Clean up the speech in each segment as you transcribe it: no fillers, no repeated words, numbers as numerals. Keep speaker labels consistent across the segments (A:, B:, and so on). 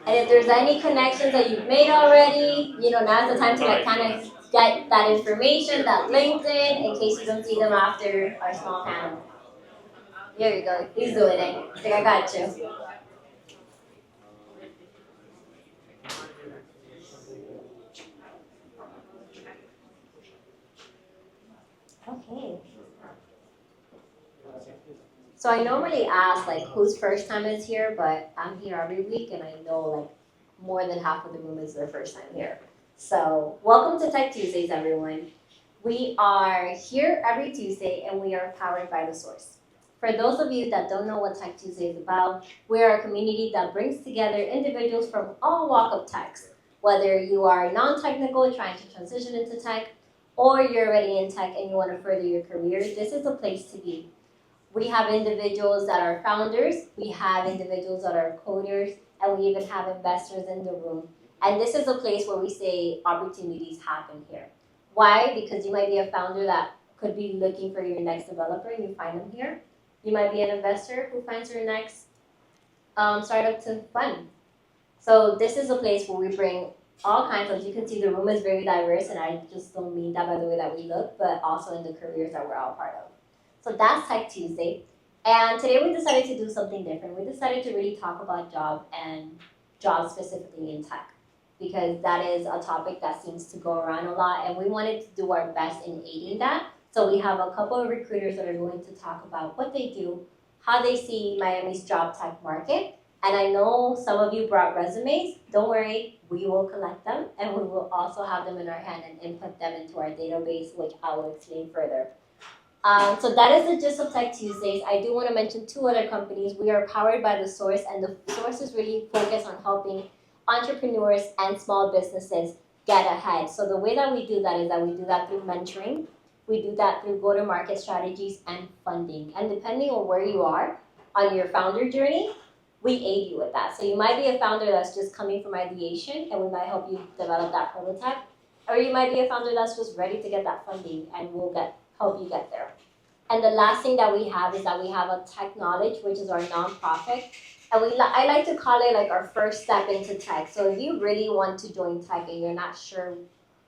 A: And if there's any connections that you've made already, now's the time to like kind of get that information, that LinkedIn, in case you don't see them after our small panel. Here you go. He's doing it. I think I got you. Okay. So I normally ask like whose first time is here, but I'm here every week and I know like more than half of the room is their first time here. So welcome to Tech Tuesdays, everyone. We are here every Tuesday and we are powered by the source. For those of you that don't know what Tech Tuesday is about, we are a community that brings together individuals from all walk of tech. Whether you are non-technical trying to transition into tech, or you're already in tech and you want to further your career, this is the place to be. We have individuals that are founders, we have individuals that are coders, and we even have investors in the room. And this is a place where we say opportunities happen here. Why? Because you might be a founder that could be looking for your next developer and you find them here. You might be an investor who finds your next startup to fund. So this is a place where we bring all kinds of, you can see the room is very diverse, and I just don't mean that by the way that we look, but also in the careers that we're all part of. So that's Tech Tuesday. And today we decided to do something different. We decided to really talk about jobs specifically in tech, because that is a topic that seems to go around a lot, and we wanted to do our best in aiding that. So we have a couple of recruiters that are going to talk about what they do, how they see Miami's job tech market. And I know some of you brought resumes. Don't worry, we will collect them, and we will also have them in our hand and input them into our database, which I will explain further. So that is the gist of Tech Tuesdays. I do want to mention two other companies. We are powered by the Source, and the Source is really focused on helping entrepreneurs and small businesses get ahead. So the way that we do that is that we do that through mentoring. We do that through go-to-market strategies and funding. And depending on where you are on your founder journey, we aid you with that. So you might be a founder that's just coming from ideation, and we might help you develop that prototype. Or you might be a founder that's just ready to get that funding, and we'll help you get there. And the last thing that we have is that we have a Tech Knowledge, which is our nonprofit. And I like to call it like our first step into tech. So if you really want to join tech and you're not sure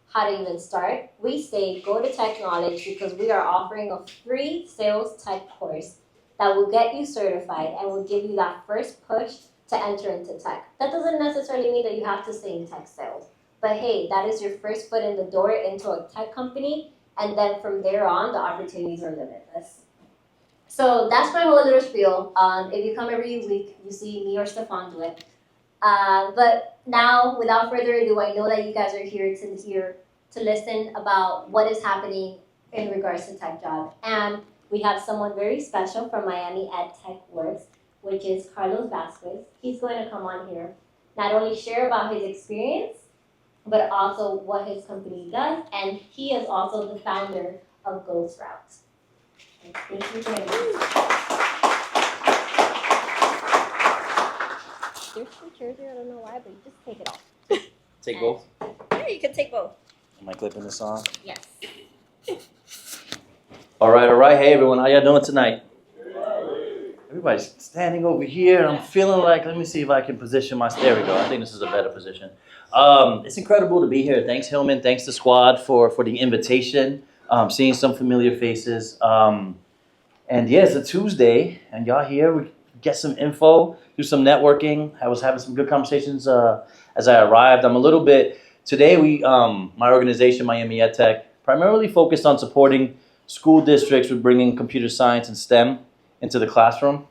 A: how to even start, we say go to Tech Knowledge, because we are offering a free sales tech course that will get you certified and will give you that first push to enter into tech. That doesn't necessarily mean that you have to stay in tech sales. But hey, that is your first foot in the door into a tech company. And then from there on, the opportunities are limitless. So that's my whole little spiel. If you come every week, you see me or Stefan do it. But now, without further ado, I know that you guys are here to listen about what is happening in regards to tech jobs. And we have someone very special from MiamiEdTech Works, which is Carlos Vasquez. He's going to come on here, not only share about his experience, but also what his company does, and he is also the founder of Ghost Route. Thank you very much. There's some chairs here, I don't know why, but you just take it off.
B: Take both?
A: Yeah, you can take both.
B: Am I clipping this on?
A: Yes.
B: All right. Hey, everyone. How y'all doing tonight? Everybody's standing over here. I'm feeling like, let me see if I can position there we go. I think this is a better position. It's incredible to be here. Thanks, Hillman. Thanks to Squad for the invitation. Seeing some familiar faces. And yeah, it's a Tuesday, and y'all here. We get some info, do some networking. I was having some good conversations as I arrived. I'm a little bit, today my organization, MiamiEdTech, primarily focused on supporting school districts with bringing computer science and STEM into the classroom.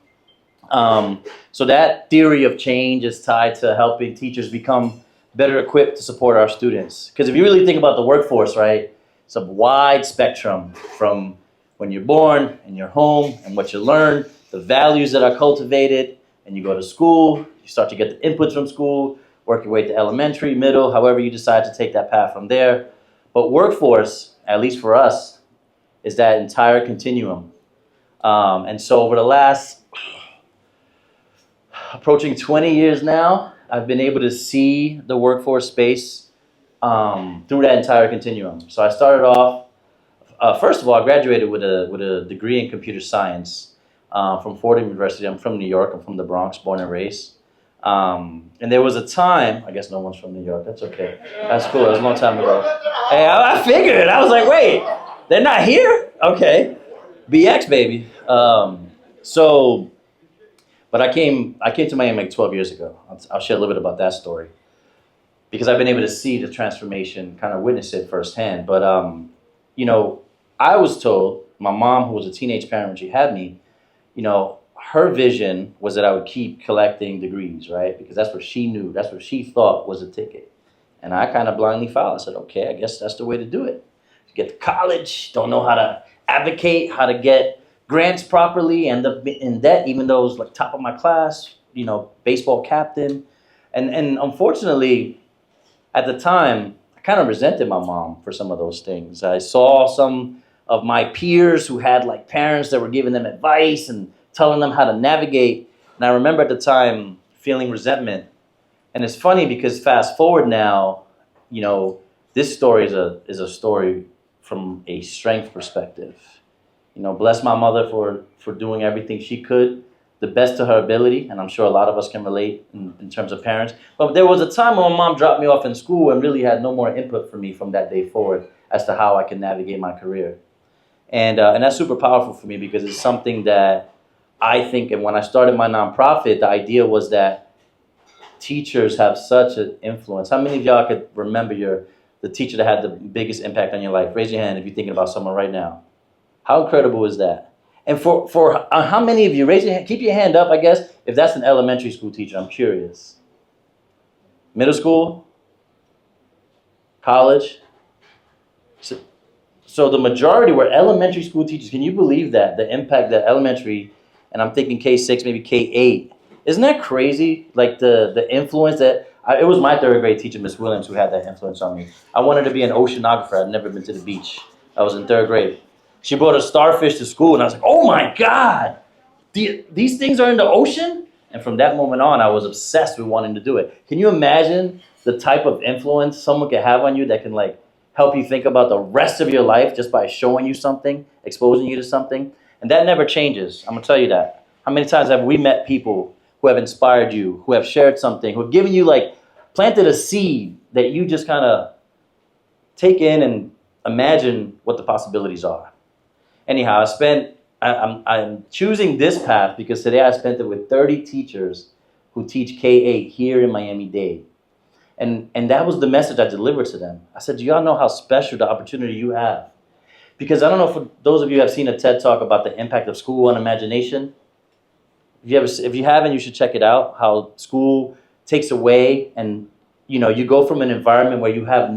B: So that theory of change is tied to helping teachers become better equipped to support our students. Because if you really think about the workforce, right, it's a wide spectrum from when you're born in your home and what you learn, the values that are cultivated, and you go to school, you start to get the inputs from school, work your way to elementary, middle, however you decide to take that path from there. But workforce, at least for us, is that entire continuum. And so over the last approaching 20 years now, I've been able to see the workforce space through that entire continuum. So I started off, first of all, I graduated with a degree in computer science from Fordham University. I'm from New York. I'm from the Bronx, born and raised. And there was a time, I guess no one's from New York, that's okay. That's cool, that was a long time ago. Hey, I figured, I was like, wait, they're not here? Okay. BX, baby. But I came to Miami like 12 years ago. I'll share a little bit about that story. Because I've been able to see the transformation, kind of witness it firsthand. But, I was told, my mom, who was a teenage parent when she had me, her vision was that I would keep collecting degrees, right? Because that's what she knew. That's what she thought was a ticket. And I kind of blindly followed. I said, okay, I guess that's the way to do it. Get to college, don't know how to advocate, how to get grants properly, end up in debt, even though it was like top of my class, baseball captain. And unfortunately, at the time, I kind of resented my mom for some of those things. I saw some of my peers who had like parents that were giving them advice and telling them how to navigate. And I remember at the time feeling resentment. And it's funny because fast forward now, this story is a story from a strength perspective. Bless my mother for doing everything she could, the best to her ability, and I'm sure a lot of us can relate in terms of parents. But there was a time when my mom dropped me off in school and really had no more input for me from that day forward as to how I can navigate my career. And that's super powerful for me because it's something that I think, and when I started my nonprofit, the idea was that teachers have such an influence. How many of y'all could remember the teacher that had the biggest impact on your life? Raise your hand if you're thinking about someone right now. How incredible is that? And for how many of you, raise your hand, keep your hand up, I guess, if that's an elementary school teacher, I'm curious. Middle school? College? So the majority were elementary school teachers. Can you believe that? The impact that elementary, and I'm thinking K6, maybe K8. Isn't that crazy? Like the influence that, it was my third grade teacher, Miss Williams, who had that influence on me. I wanted to be an oceanographer. I'd never been to the beach. I was in third grade. She brought a starfish to school, and I was like, oh my God, these things are in the ocean? And from that moment on, I was obsessed with wanting to do it. Can you imagine the type of influence someone can have on you that can like help you think about the rest of your life just by showing you something, exposing you to something? And that never changes. I'm gonna tell you that. How many times have we met people who have inspired you, who have shared something, who have given you planted a seed that you just kind of take in and imagine what the possibilities are. Anyhow, I'm choosing this path because today I spent it with 30 teachers who teach K-8 here in Miami Dade. And that was the message I delivered to them. I said, do y'all know how special the opportunity you have? Because I don't know if those of you have seen a TED Talk about the impact of school on imagination. If you haven't, you should check it out, how school takes away and, you go from an environment where you have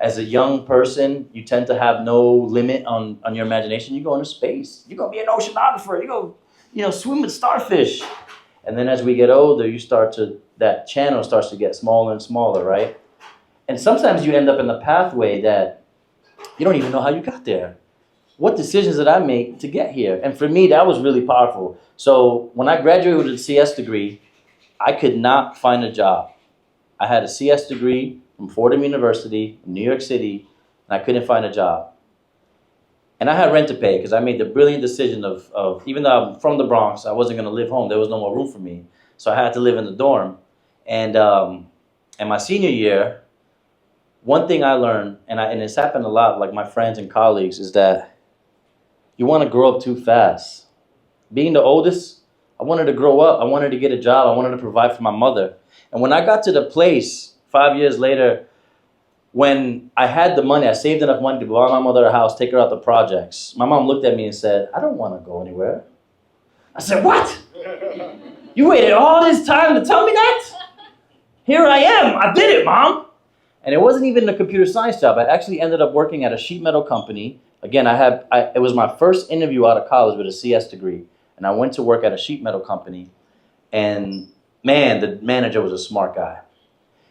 B: as a young person, you tend to have no limit on your imagination. You go into space. You're going to be an oceanographer. You go, swim with starfish. And then as we get older, that channel starts to get smaller and smaller, right? And sometimes you end up in a pathway that you don't even know how you got there. What decisions did I make to get here? And for me, that was really powerful. So when I graduated with a CS degree, I could not find a job. I had a CS degree from Fordham University in New York City, and I couldn't find a job. And I had rent to pay because I made the brilliant decision of even though I'm from the Bronx, I wasn't going to live home. There was no more room for me. So I had to live in the dorm. And my senior year, one thing I learned, and it's happened a lot, like my friends and colleagues, is that you want to grow up too fast. Being the oldest, I wanted to grow up. I wanted to get a job. I wanted to provide for my mother. And when I got to the place 5 years later, when I had the money, I saved enough money to buy my mother a house, take her out to projects. My mom looked at me and said, I don't want to go anywhere. I said, what? You waited all this time to tell me that? Here I am. I did it, Mom. And it wasn't even a computer science job. I actually ended up working at a sheet metal company. Again, it was my first interview out of college with a CS degree. And I went to work at a sheet metal company. And man, the manager was a smart guy.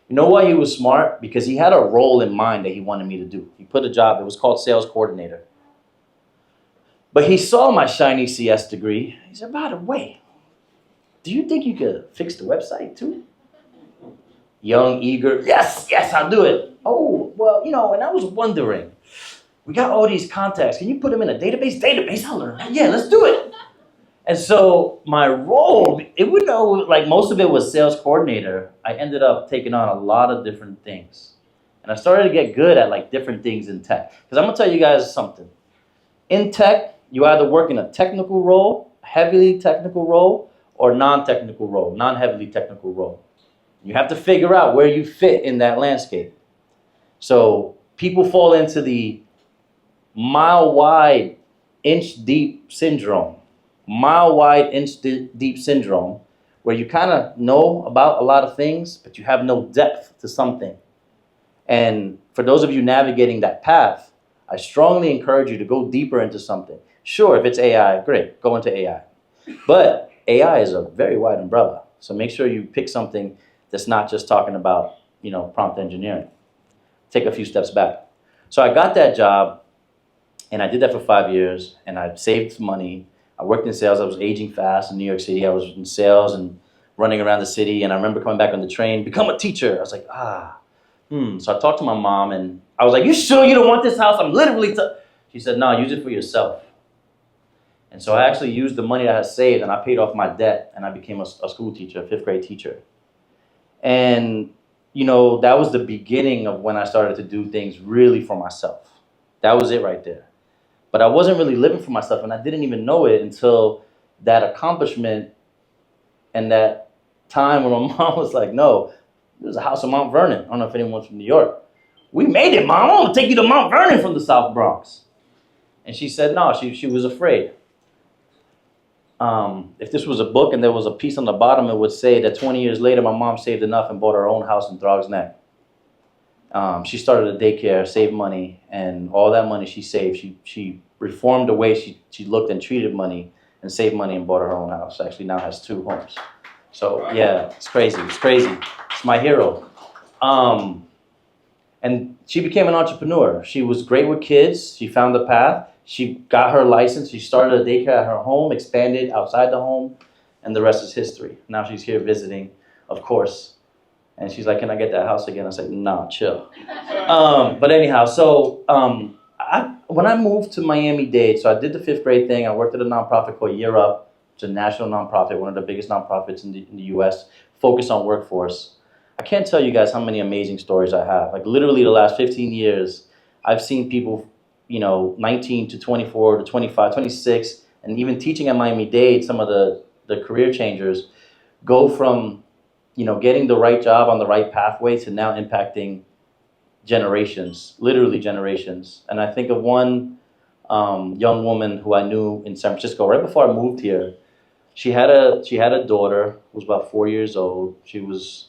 B: You know why he was smart? Because he had a role in mind that he wanted me to do. He put a job, it was called sales coordinator. But he saw my shiny CS degree. He said, by the way, do you think you could fix the website too? Young, eager, yes, I'll do it. Oh, well, and I was wondering, we got all these contacts. Can you put them in a database? Database, I'll learn that. Yeah, let's do it. And so my role, it would know, like most of it was sales coordinator. I ended up taking on a lot of different things. And I started to get good at like different things in tech. Because I'm gonna tell you guys something. In tech, you either work in a technical role, heavily technical role, or non-technical role, non-heavily technical role. You have to figure out where you fit in that landscape. So people fall into the mile wide, inch deep syndrome. Mile wide, inch deep syndrome, where you kind of know about a lot of things, but you have no depth to something. And for those of you navigating that path, I strongly encourage you to go deeper into something. Sure, if it's AI, great, go into AI. But AI is a very wide umbrella. So make sure you pick something that's not just talking about, prompt engineering. Take a few steps back. So I got that job, and I did that for 5 years, and I saved money. I worked in sales. I was aging fast in New York City. I was in sales and running around the city, and I remember coming back on the train, become a teacher. I was like, So I talked to my mom, and I was like, you sure you don't want this house? I'm literally She said, no, use it for yourself. And so I actually used the money I had saved, and I paid off my debt, and I became a school teacher, a 5th grade teacher. And, that was the beginning of when I started to do things really for myself. That was it right there. But I wasn't really living for myself, and I didn't even know it until that accomplishment and that time when my mom was like, no, there's a house in Mount Vernon. I don't know if anyone's from New York. We made it, Mom. I want to take you to Mount Vernon from the South Bronx. And she said no, she was afraid. If this was a book and there was a piece on the bottom, it would say that 20 years later, my mom saved enough and bought her own house in Throggs Neck. She started a daycare, saved money, and all that money she saved, she reformed the way she looked and treated money and saved money and bought her own house. Actually now has 2 homes. So yeah, it's crazy. It's my hero. And she became an entrepreneur. She was great with kids. She found the path. She got her license. She started a daycare at her home, expanded outside the home, and the rest is history. Now she's here visiting, of course. And she's like, can I get that house again? I said, nah, chill. But anyhow, so when I moved to Miami-Dade, so I did the 5th grade thing. I worked at a nonprofit called Year Up. It's a national nonprofit, one of the biggest nonprofits in the U.S., focused on workforce. I can't tell you guys how many amazing stories I have. Like literally the last 15 years, I've seen people, 19 to 24 to 25, 26, and even teaching at Miami-Dade, some of the career changers go from, getting the right job on the right pathway to now impacting generations, literally generations. And I think of one young woman who I knew in San Francisco right before I moved here. She had a daughter who was about 4 years old. She was,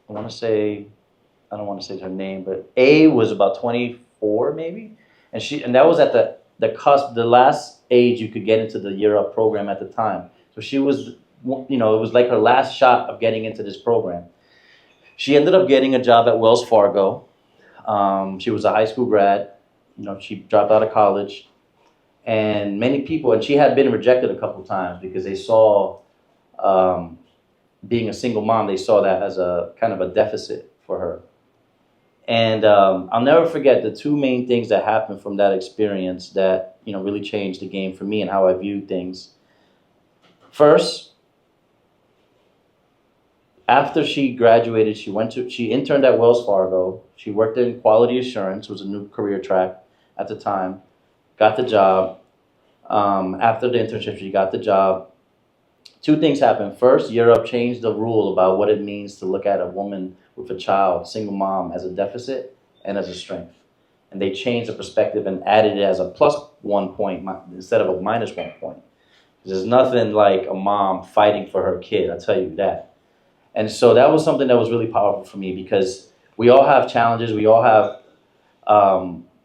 B: I don't want to say her name, but A was about 24 maybe, and that was at the cusp, the last age you could get into the Year Up program at the time. So she was, it was like her last shot of getting into this program. She ended up getting a job at Wells Fargo. She was a high school grad. She dropped out of college, and many people, and she had been rejected a couple times because they saw. Being a single mom, they saw that as a kind of a deficit for her. And I'll never forget the 2 main things that happened from that experience that really changed the game for me and how I viewed things. First, after she graduated, she interned at Wells Fargo. She worked in quality assurance, was a new career track at the time. Got the job. After the internship, she got the job. 2 things happened. First, Europe changed the rule about what it means to look at a woman with a child, single mom, as a deficit and as a strength. And they changed the perspective and added it as a +1 point instead of a -1 point. There's nothing like a mom fighting for her kid, I'll tell you that. And so that was something that was really powerful for me because we all have challenges. We all have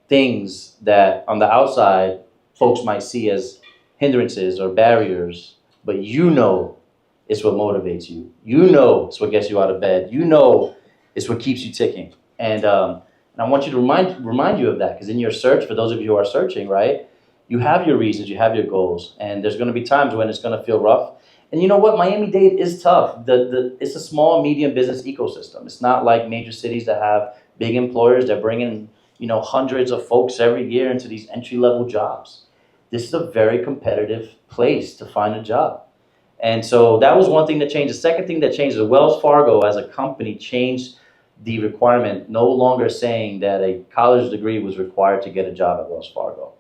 B: things that on the outside folks might see as hindrances or barriers. But it's what motivates you. It's what gets you out of bed. It's what keeps you ticking. And I want you to remind you of that because in your search, for those of you who are searching, right, you have your reasons, you have your goals, and there's going to be times when it's going to feel rough. And you know what? Miami-Dade is tough. It's a small, medium business ecosystem. It's not like major cities that have big employers that bring in hundreds of folks every year into these entry-level jobs. this is a very competitive place to find a job. And so that was one thing that changed. The second thing that changed is Wells Fargo as a company changed the requirement, no longer saying that a college degree was required to get a job at Wells Fargo.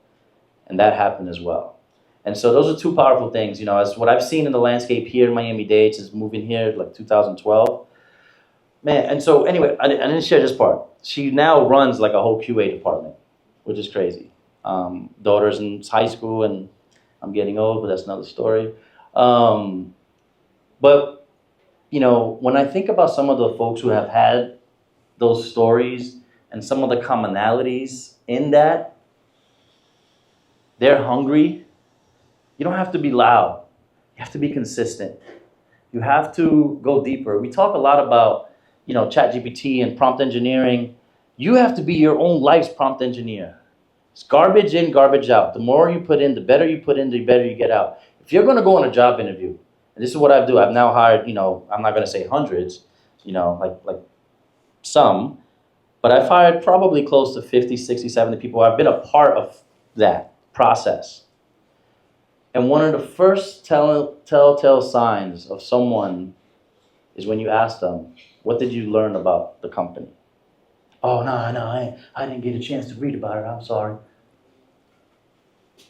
B: And that happened as well. And so those are two powerful things, you know, as what I've seen in the landscape here in Miami-Dade since moving here like 2012. Man, and so anyway, I didn't share this part. She now runs like a whole QA department, which is crazy. Daughter's in high school and I'm getting old, but that's another story. But, you know, when I think about some of the folks who have had those stories and some of the commonalities in that, they're hungry. You don't have to be loud. You have to be consistent. You have to go deeper. We talk a lot about, you know, ChatGPT and prompt engineering. You have to be your own life's prompt engineer. It's garbage in, garbage out. The more you put in, the better you put in, the better you get out. If you're going to go on a job interview, and this is what I do, I've now hired, you know, I'm not going to say hundreds, you know, like some, but I've hired probably close to 50, 60, 70 people. I've been a part of that process. And one of the first telltale signs of someone is when you ask them, what did you learn about the company? Oh, no, I didn't get a chance to read about it. I'm sorry.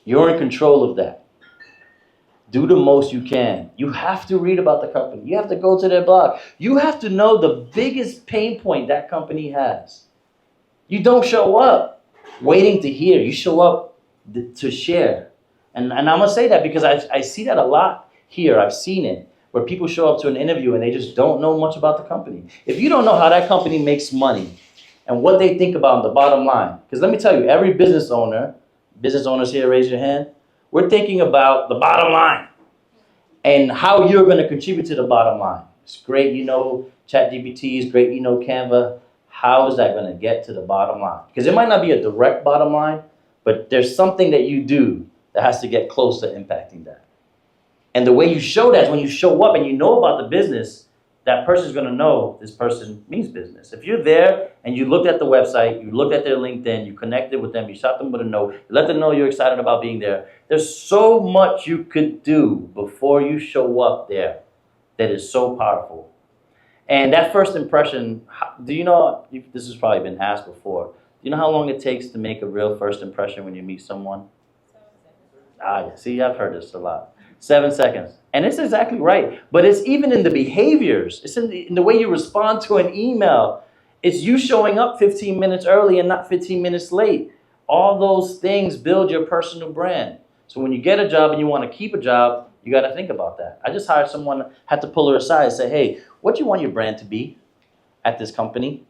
B: You're in control of that. Do the most you can. You have to read about the company. You have to go to their blog. You have to know the biggest pain point that company has. You don't show up waiting to hear. You show up to share. And I'm going to say that because I see that a lot here. I've seen it where people show up to an interview and they just don't know much about the company. If you don't know how that company makes money and what they think about the bottom line, because let me tell you, every business owners here, raise your hand, we're thinking about the bottom line and how you're going to contribute to the bottom line. It's great, you know, ChatGPT is great, you know, Canva. How is that going to get to the bottom line? Because it might not be a direct bottom line, but there's something that you do that has to get close to impacting that. And the way you show that is when you show up and you know about the business, that person's going to know this person means business. If you're there and you looked at the website, you looked at their LinkedIn, you connected with them, you shot them with a note, you let them know you're excited about being there. There's so much you could do before you show up there that is so powerful. And that first impression, do you know, this has probably been asked before, do you know how long it takes to make a real first impression when you meet someone? See, I've heard this a lot. 7 seconds. And it's exactly right. But it's even in the behaviors. It's in the way you respond to an email. It's you showing up 15 minutes early and not 15 minutes late. All those things build your personal brand. So when you get a job and you want to keep a job, you got to think about that. I just hired someone, had to pull her aside and say, hey, what do you want your brand to be at this company?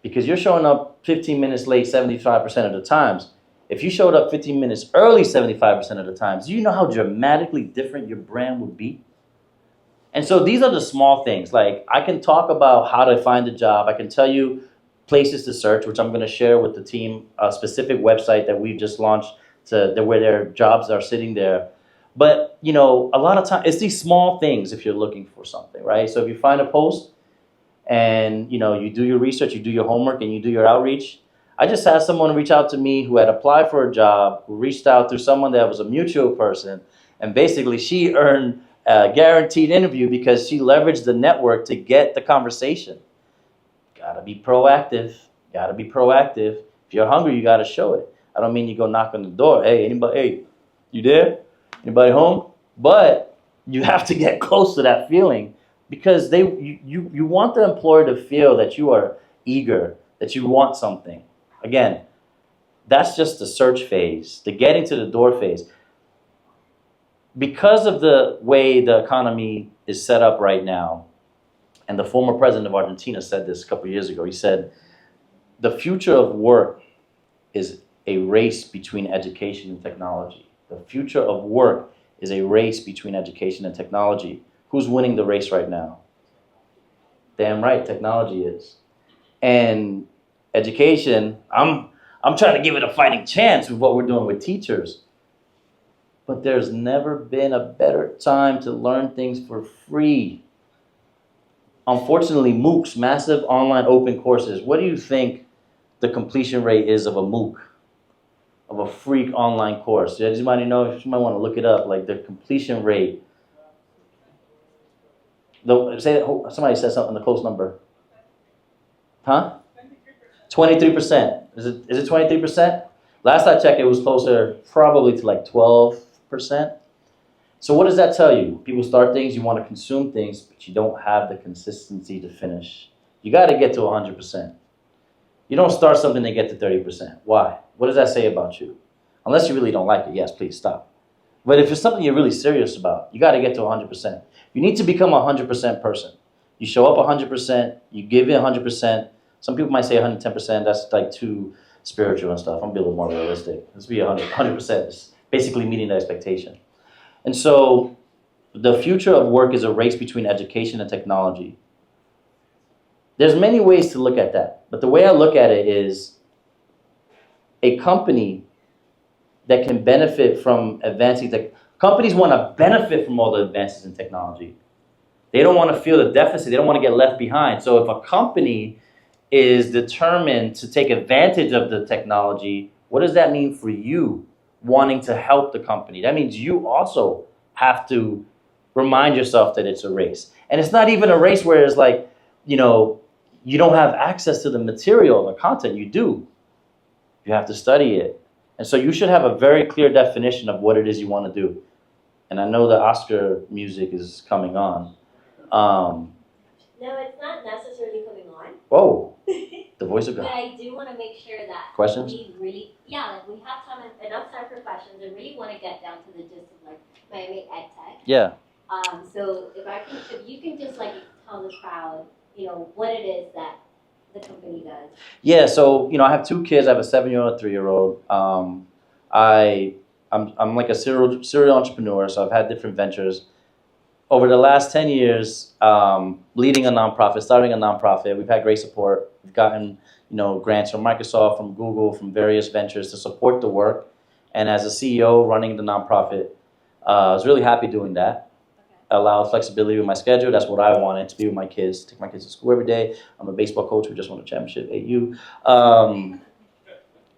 B: Because you're showing up 15 minutes late 75% of the times. If you showed up 15 minutes early 75% of the times, do you know how dramatically different your brand would be? And so these are the small things. Like I can talk about how to find a job. I can tell you places to search, which I'm going to share with the team, a specific website that we've just launched where their jobs are sitting there. But, you know, a lot of times it's these small things if you're looking for something, right? So if you find a post and, you know, you do your research, you do your homework, and you do your outreach. I just had someone reach out to me who had applied for a job, who reached out through someone that was a mutual person, and basically she earned a guaranteed interview because she leveraged the network to get the conversation. Gotta be proactive. Gotta be proactive. If you're hungry, you gotta show it. I don't mean you go knock on the door. Hey, anybody? Hey, you there? Anybody home? But you have to get close to that feeling because you want the employer to feel that you are eager, that you want something. Again, that's just the search phase, the getting to the door phase. Because of the way the economy is set up right now, and the former president of Argentina said this a couple of years ago, he said, the future of work is a race between education and technology. The future of work is a race between education and technology. Who's winning the race right now? Damn right, technology is. And education, I'm trying to give it a fighting chance with what we're doing with teachers. But there's never been a better time to learn things for free. Unfortunately, MOOCs, massive online open courses, what do you think the completion rate is of a MOOC? of a freak online course. You might want to look it up, like the completion rate. Somebody said something, the close number. Huh? 23%. Is it 23%? Last I checked, it was closer probably to like 12%. So what does that tell you? People start things, you want to consume things, but you don't have the consistency to finish. You got to get to 100%. You don't start something and get to 30%. Why? What does that say about you? Unless you really don't like it, yes, please stop. But if it's something you're really serious about, you got to get to 100%. You need to become a 100% person. You show up 100%, you give it 100%. Some people might say 110%, that's like too spiritual and stuff. I'm gonna be a little more realistic. Let's be 100%. It's basically meeting the expectation. And so the future of work is a race between education and technology. There's many ways to look at that, but the way I look at it is a company that can benefit from advancing companies want to benefit from all the advances in technology. They don't want to feel the deficit. They don't want to get left behind. So if a company is determined to take advantage of the technology, what does that mean for you wanting to help the company? That means you also have to remind yourself that it's a race. And it's not even a race where it's like, you don't have access to the material, the content. You do. You have to study it. And so you should have a very clear definition of what it is you want to do. And I know the Oscar music is coming on.
A: No, it's not necessarily coming on.
B: Whoa, the voice of God.
A: But I do want to make sure that
B: Questions?
A: we have enough time for questions. I really want to get down to the gist of like MiamiEdTech.
B: Yeah.
A: So if you can just like tell the crowd, what it is that the company does.
B: Yeah, so I have two kids. I have a 7-year-old and a 3-year-old. I'm like a serial entrepreneur, so I've had different ventures. Over the last 10 years, leading a nonprofit, starting a nonprofit, we've had great support. We've gotten grants from Microsoft, from Google, from various ventures to support the work. And as a CEO running the nonprofit, I was really happy doing that. Allow flexibility with my schedule. That's what I wanted, to be with my kids, take my kids to school every day. I'm a baseball coach who just won a championship at AU.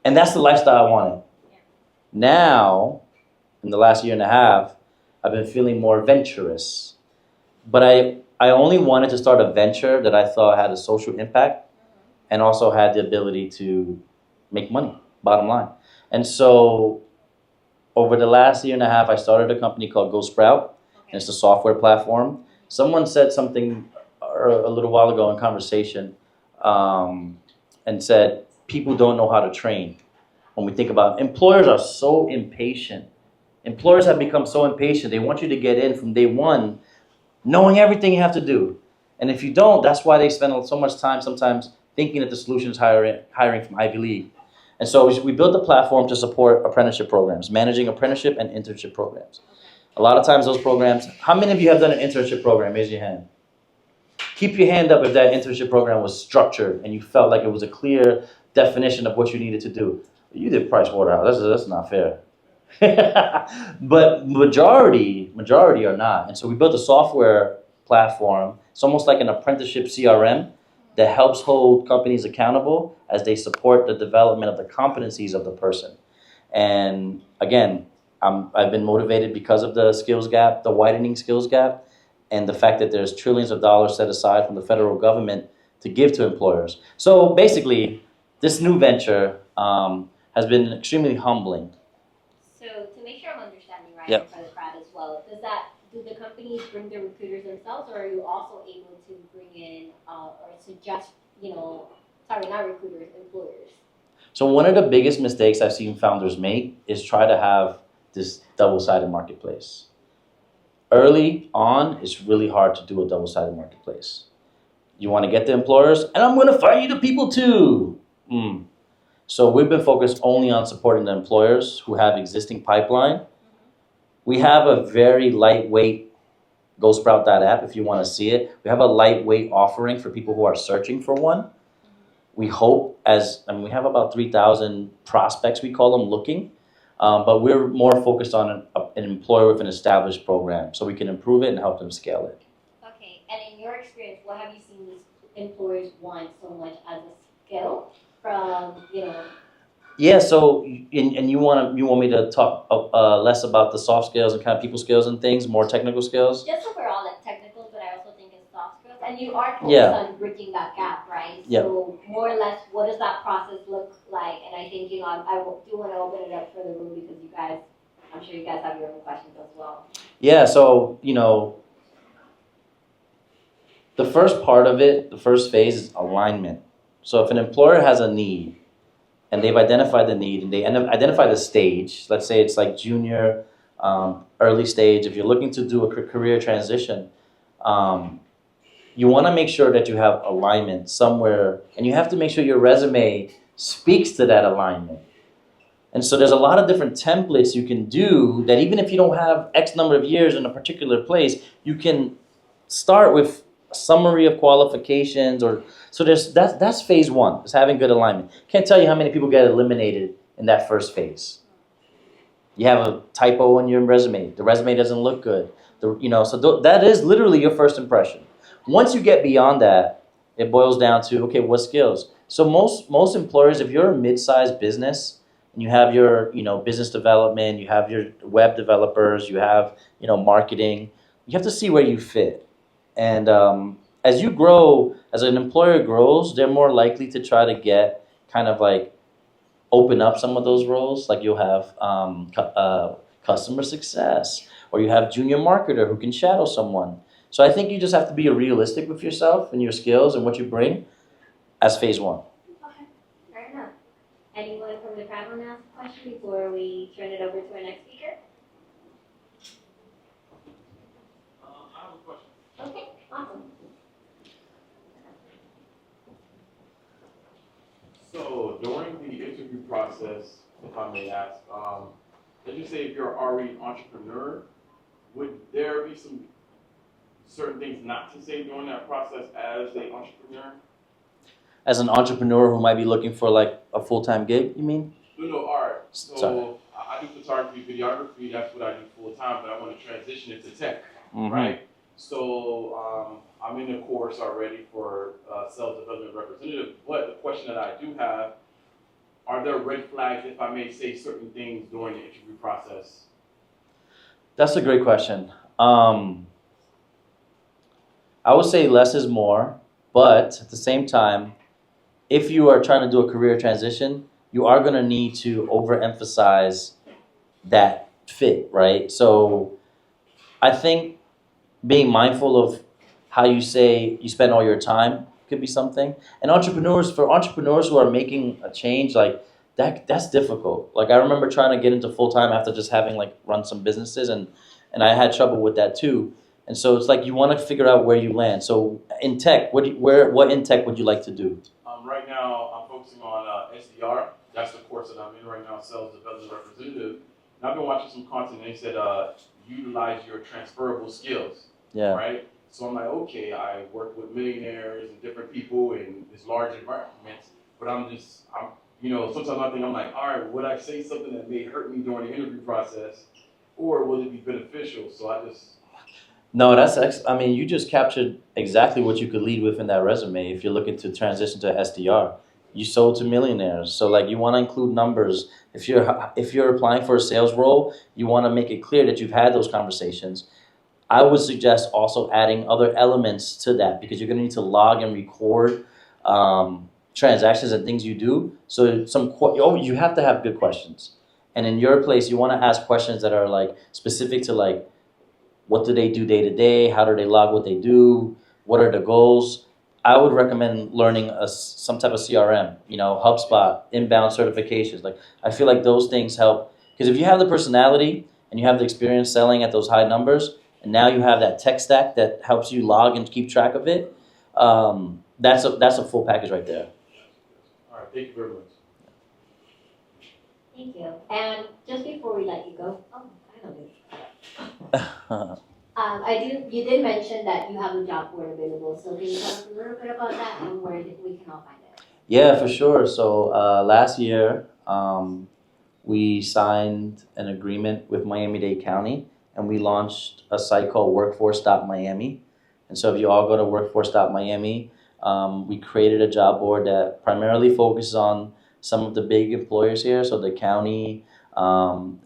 B: And that's the lifestyle I wanted. Now, in the last year and a half, I've been feeling more venturous. But I only wanted to start a venture that I thought had a social impact and also had the ability to make money, bottom line. And so over the last year and a half, I started a company called Go Sprout. And it's a software platform. Someone said something a little while ago in conversation and said, people don't know how to train. When we think about employers are so impatient. Employers have become so impatient. They want you to get in from day one, knowing everything you have to do. And if you don't, that's why they spend so much time sometimes thinking that the solution is hiring from Ivy League. And so we built a platform to support apprenticeship programs, managing apprenticeship and internship programs. A lot of times those programs, how many of you have done an internship program? Raise your hand. Keep your hand up if that internship program was structured and you felt like it was a clear definition of what you needed to do. You did Price Waterhouse. That's not fair. But majority are not. And so we built a software platform. It's almost like an apprenticeship CRM that helps hold companies accountable as they support the development of the competencies of the person. And again, I've been motivated because of the skills gap, the widening skills gap, and the fact that there's trillions of dollars set aside from the federal government to give to employers. So basically, this new venture has been extremely humbling.
A: So to make sure I'm understanding right,
B: Yep.
A: for the crowd as well, do the companies bring the recruiters themselves, or are you also able to bring in or suggest, not recruiters, employers?
B: So one of the biggest mistakes I've seen founders make is try to have this double-sided marketplace. Early on, it's really hard to do a double-sided marketplace. You want to get the employers, and I'm going to find you the people too. So we've been focused only on supporting the employers who have existing pipeline. We have a very lightweight GoSprout.app if you want to see it. We have a lightweight offering for people who are searching for one. We hope we have about 3,000 prospects, we call them, looking. But we're more focused on an employer with an established program so we can improve it and help them scale it.
A: Okay, and in your experience, what have you seen these employers want so much as a skill from,
B: Yeah, so and you want me to talk less about the soft skills and kind of people skills and things, more technical skills?
A: Just overall, like technical, but I also think it's soft skills. And you are focused
B: Yeah.
A: on bridging that gap, right?
B: Yeah.
A: So more or less, what does that process look like? And I think, do want to open it up for the room because you guys, I'm sure you guys have your own questions as well.
B: Yeah, so the first part of it, the first phase is alignment. So if an employer has a need and they've identified the need and they identify the stage, let's say it's like junior, early stage, if you're looking to do a career transition, you want to make sure that you have alignment somewhere, and you have to make sure your resume speaks to that alignment. And so there's a lot of different templates you can do that even if you don't have X number of years in a particular place, you can start with a summary of qualifications or so that's phase one, is having good alignment. Can't tell you how many people get eliminated in that first phase. You have a typo in your resume. The resume doesn't look good. That is literally your first impression. Once you get beyond that, it boils down to, okay, what skills? So most employers, if you're a mid-sized business and you have your business development, you have your web developers, you have marketing, you have to see where you fit. And as you grow, as an employer grows, they're more likely to try to get kind of like open up some of those roles. Like you'll have customer success, or you have junior marketer who can shadow someone. So I think you just have to be realistic with yourself and your skills and what you bring as phase one.
A: Okay, fair enough. Anyone from the crowd want to ask a question before we turn it over to our next speaker?
C: I have a question.
A: Okay, awesome.
C: So during the interview process, if I may ask, did you say if you're already an entrepreneur, would there be some certain things not to say during that process as an entrepreneur?
B: As an entrepreneur who might be looking for like a full-time gig, you mean?
C: No, all right.
B: Sorry.
C: So I do photography, videography. That's what I do full time, but I want to transition into tech, right? So I'm in a course already for sales development representative. But the question that I do have: are there red flags if I may say certain things during the interview process?
B: That's a great question. I would say less is more, but at the same time, if you are trying to do a career transition, you are going to need to overemphasize that fit, right? So I think being mindful of how you say you spend all your time could be something. And for entrepreneurs who are making a change, like that's difficult. Like I remember trying to get into full time after just having like run some businesses, and I had trouble with that too. And so it's like you want to figure out where you land. So in tech, what in tech would you like to do?
C: Right now, I'm focusing on SDR. That's the course that I'm in right now, Sales Development Representative. And I've been watching some content, and they said utilize your transferable skills.
B: Yeah.
C: Right? So I'm like, okay, I work with millionaires and different people in this large environments, but sometimes I think I'm like, all right, would I say something that may hurt me during the interview process, or will it be beneficial? So I just...
B: No, I mean, you just captured exactly what you could lead with in that resume if you're looking to transition to SDR. You sold to millionaires, so like you want to include numbers. If you're applying for a sales role, you want to make it clear that you've had those conversations. I would suggest also adding other elements to that because you're going to need to log and record transactions and things you do. So you have to have good questions. And in your place, you want to ask questions that are like specific to like, what do they do day to day? How do they log what they do? What are the goals? I would recommend learning some type of CRM, HubSpot, inbound certifications. Like I feel like those things help because if you have the personality and you have the experience selling at those high numbers, and now you have that tech stack that helps you log and keep track of it, that's a full package right there.
C: All right, thank you very much.
A: Thank you. And just before we let you go, I know this. You did mention that you have a job board available, so can you tell us a little bit about that and where we can all find it?
B: Yeah, for sure. So last year, we signed an agreement with Miami-Dade County, and we launched a site called Workforce.Miami. And so if you all go to Workforce.Miami, we created a job board that primarily focuses on some of the big employers here, so the county,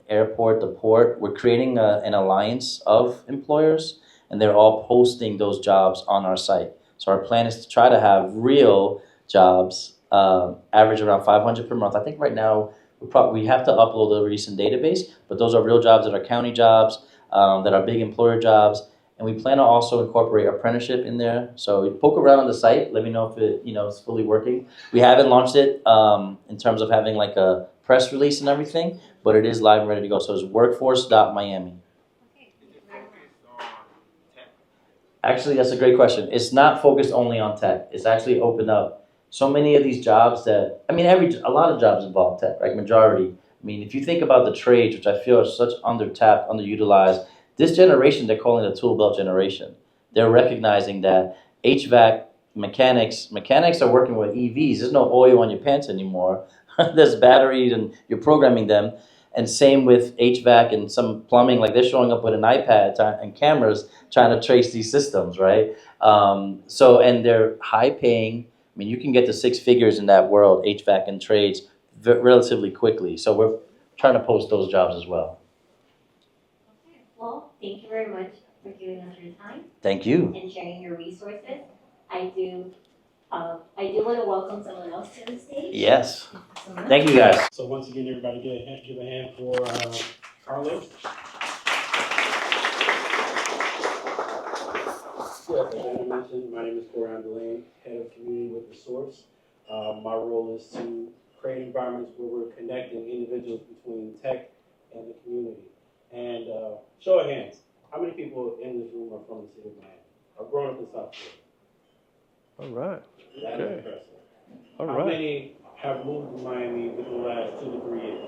B: airport, the port. We're creating an alliance of employers, and they're all posting those jobs on our site. So our plan is to try to have real jobs, average around 500 per month. I think right now we have to upload a recent database, but those are real jobs that are county jobs, that are big employer jobs. And we plan to also incorporate apprenticeship in there. So poke around on the site, let me know if it, is fully working. We haven't launched it in terms of having like a press release and everything, but it is live and ready to go. So it's workforce.miami. Actually, that's a great question. It's not focused only on tech. It's actually opened up so many of these jobs that, a lot of jobs involve tech, right? Majority. If you think about the trades, which I feel are such under-tapped, underutilized, this generation, they're calling it a tool belt generation. They're recognizing that HVAC mechanics are working with EVs. There's no oil on your pants anymore. There's batteries and you're programming them. And same with HVAC and some plumbing, like they're showing up with an iPad and cameras trying to trace these systems, right? And they're high paying. You can get to six figures in that world, HVAC and trades, relatively quickly. So we're trying to post those jobs as well.
A: Okay, well, thank you very much for giving us your time.
B: Thank you.
A: And sharing your resources. I do want to welcome someone else to the stage.
B: Yes. Thank you, guys.
D: So once again, everybody give a hand for Carlos. As I mentioned, my name is Corian Delane, Head of Community with The Source. My role is to create environments where we're connecting individuals between tech and the community. And show of hands, how many people in this room are from the city of Miami, or grown up in South Florida?
E: All right.
D: That is impressive.
E: All
D: How
E: right.
D: many have moved to Miami within the last 2 to 3 years?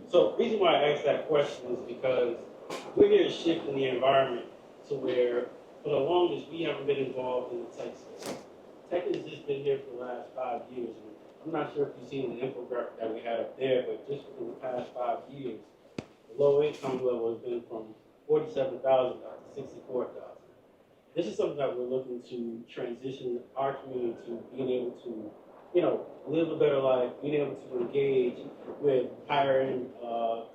D: So the reason why I asked that question is because we're here to shift in the environment to where, for the longest, we haven't been involved in the tech space. Tech has just been here for the last 5 years. And I'm not sure if you've seen the infographic that we had up there, but just within the past 5 years, the low income level has been from 47,000 to 64,000. This is something that we're looking to transition our community to being able to, live a better life, being able to engage with higher end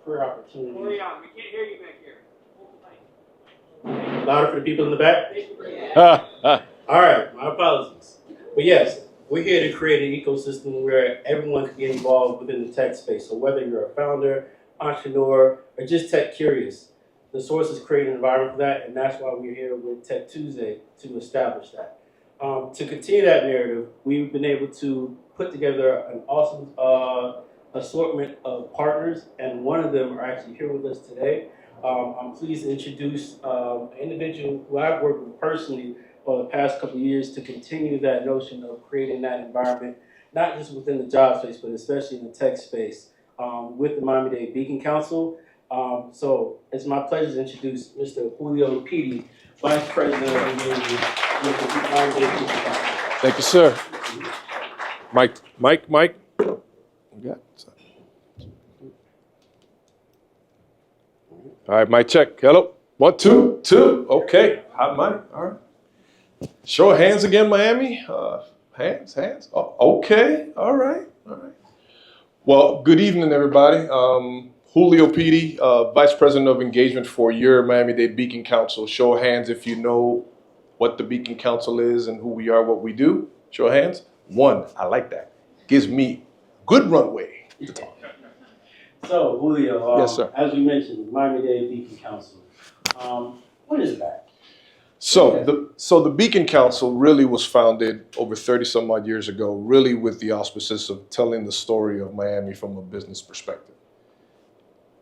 D: career opportunities.
F: Corian, we can't hear you back here.
D: Louder for the people in the back?
E: Yeah.
D: All right, my apologies. But yes, we're here to create an ecosystem where everyone can get involved within the tech space. So whether you're a founder, entrepreneur, or just tech curious, The Source is creating an environment for that, and that's why we're here with Tech Tuesday to establish that. To continue that narrative, we've been able to put together an awesome assortment of partners, and one of them are actually here with us today. I'm pleased to introduce an individual who I've worked with personally over the past couple of years to continue that notion of creating that environment, not just within the job space, but especially in the tech space, with the Miami Dade Beacon Council. So it's my pleasure to introduce Mr. Julio Piti, Vice President of Engagement with the Miami Dade Beacon Council.
E: Thank you, sir. Mike. We got it. All right, mic check. Hello. 1, 2, 2. Okay. Hot mic. All right. Show of hands again, Miami. Hands. Oh, okay. All right. Well, good evening, everybody. Julio Piti, Vice President of Engagement for your Miami Dade Beacon Council. Show of hands if you know what the Beacon Council is and who we are, what we do. Show of hands. 1. I like that. Gives me good runway to talk.
D: So, Julio,
E: Yes, sir.
D: As we mentioned, Miami Dade Beacon Council. What is that?
E: So the Beacon Council really was founded over 30 some odd years ago, really with the auspices of telling the story of Miami from a business perspective.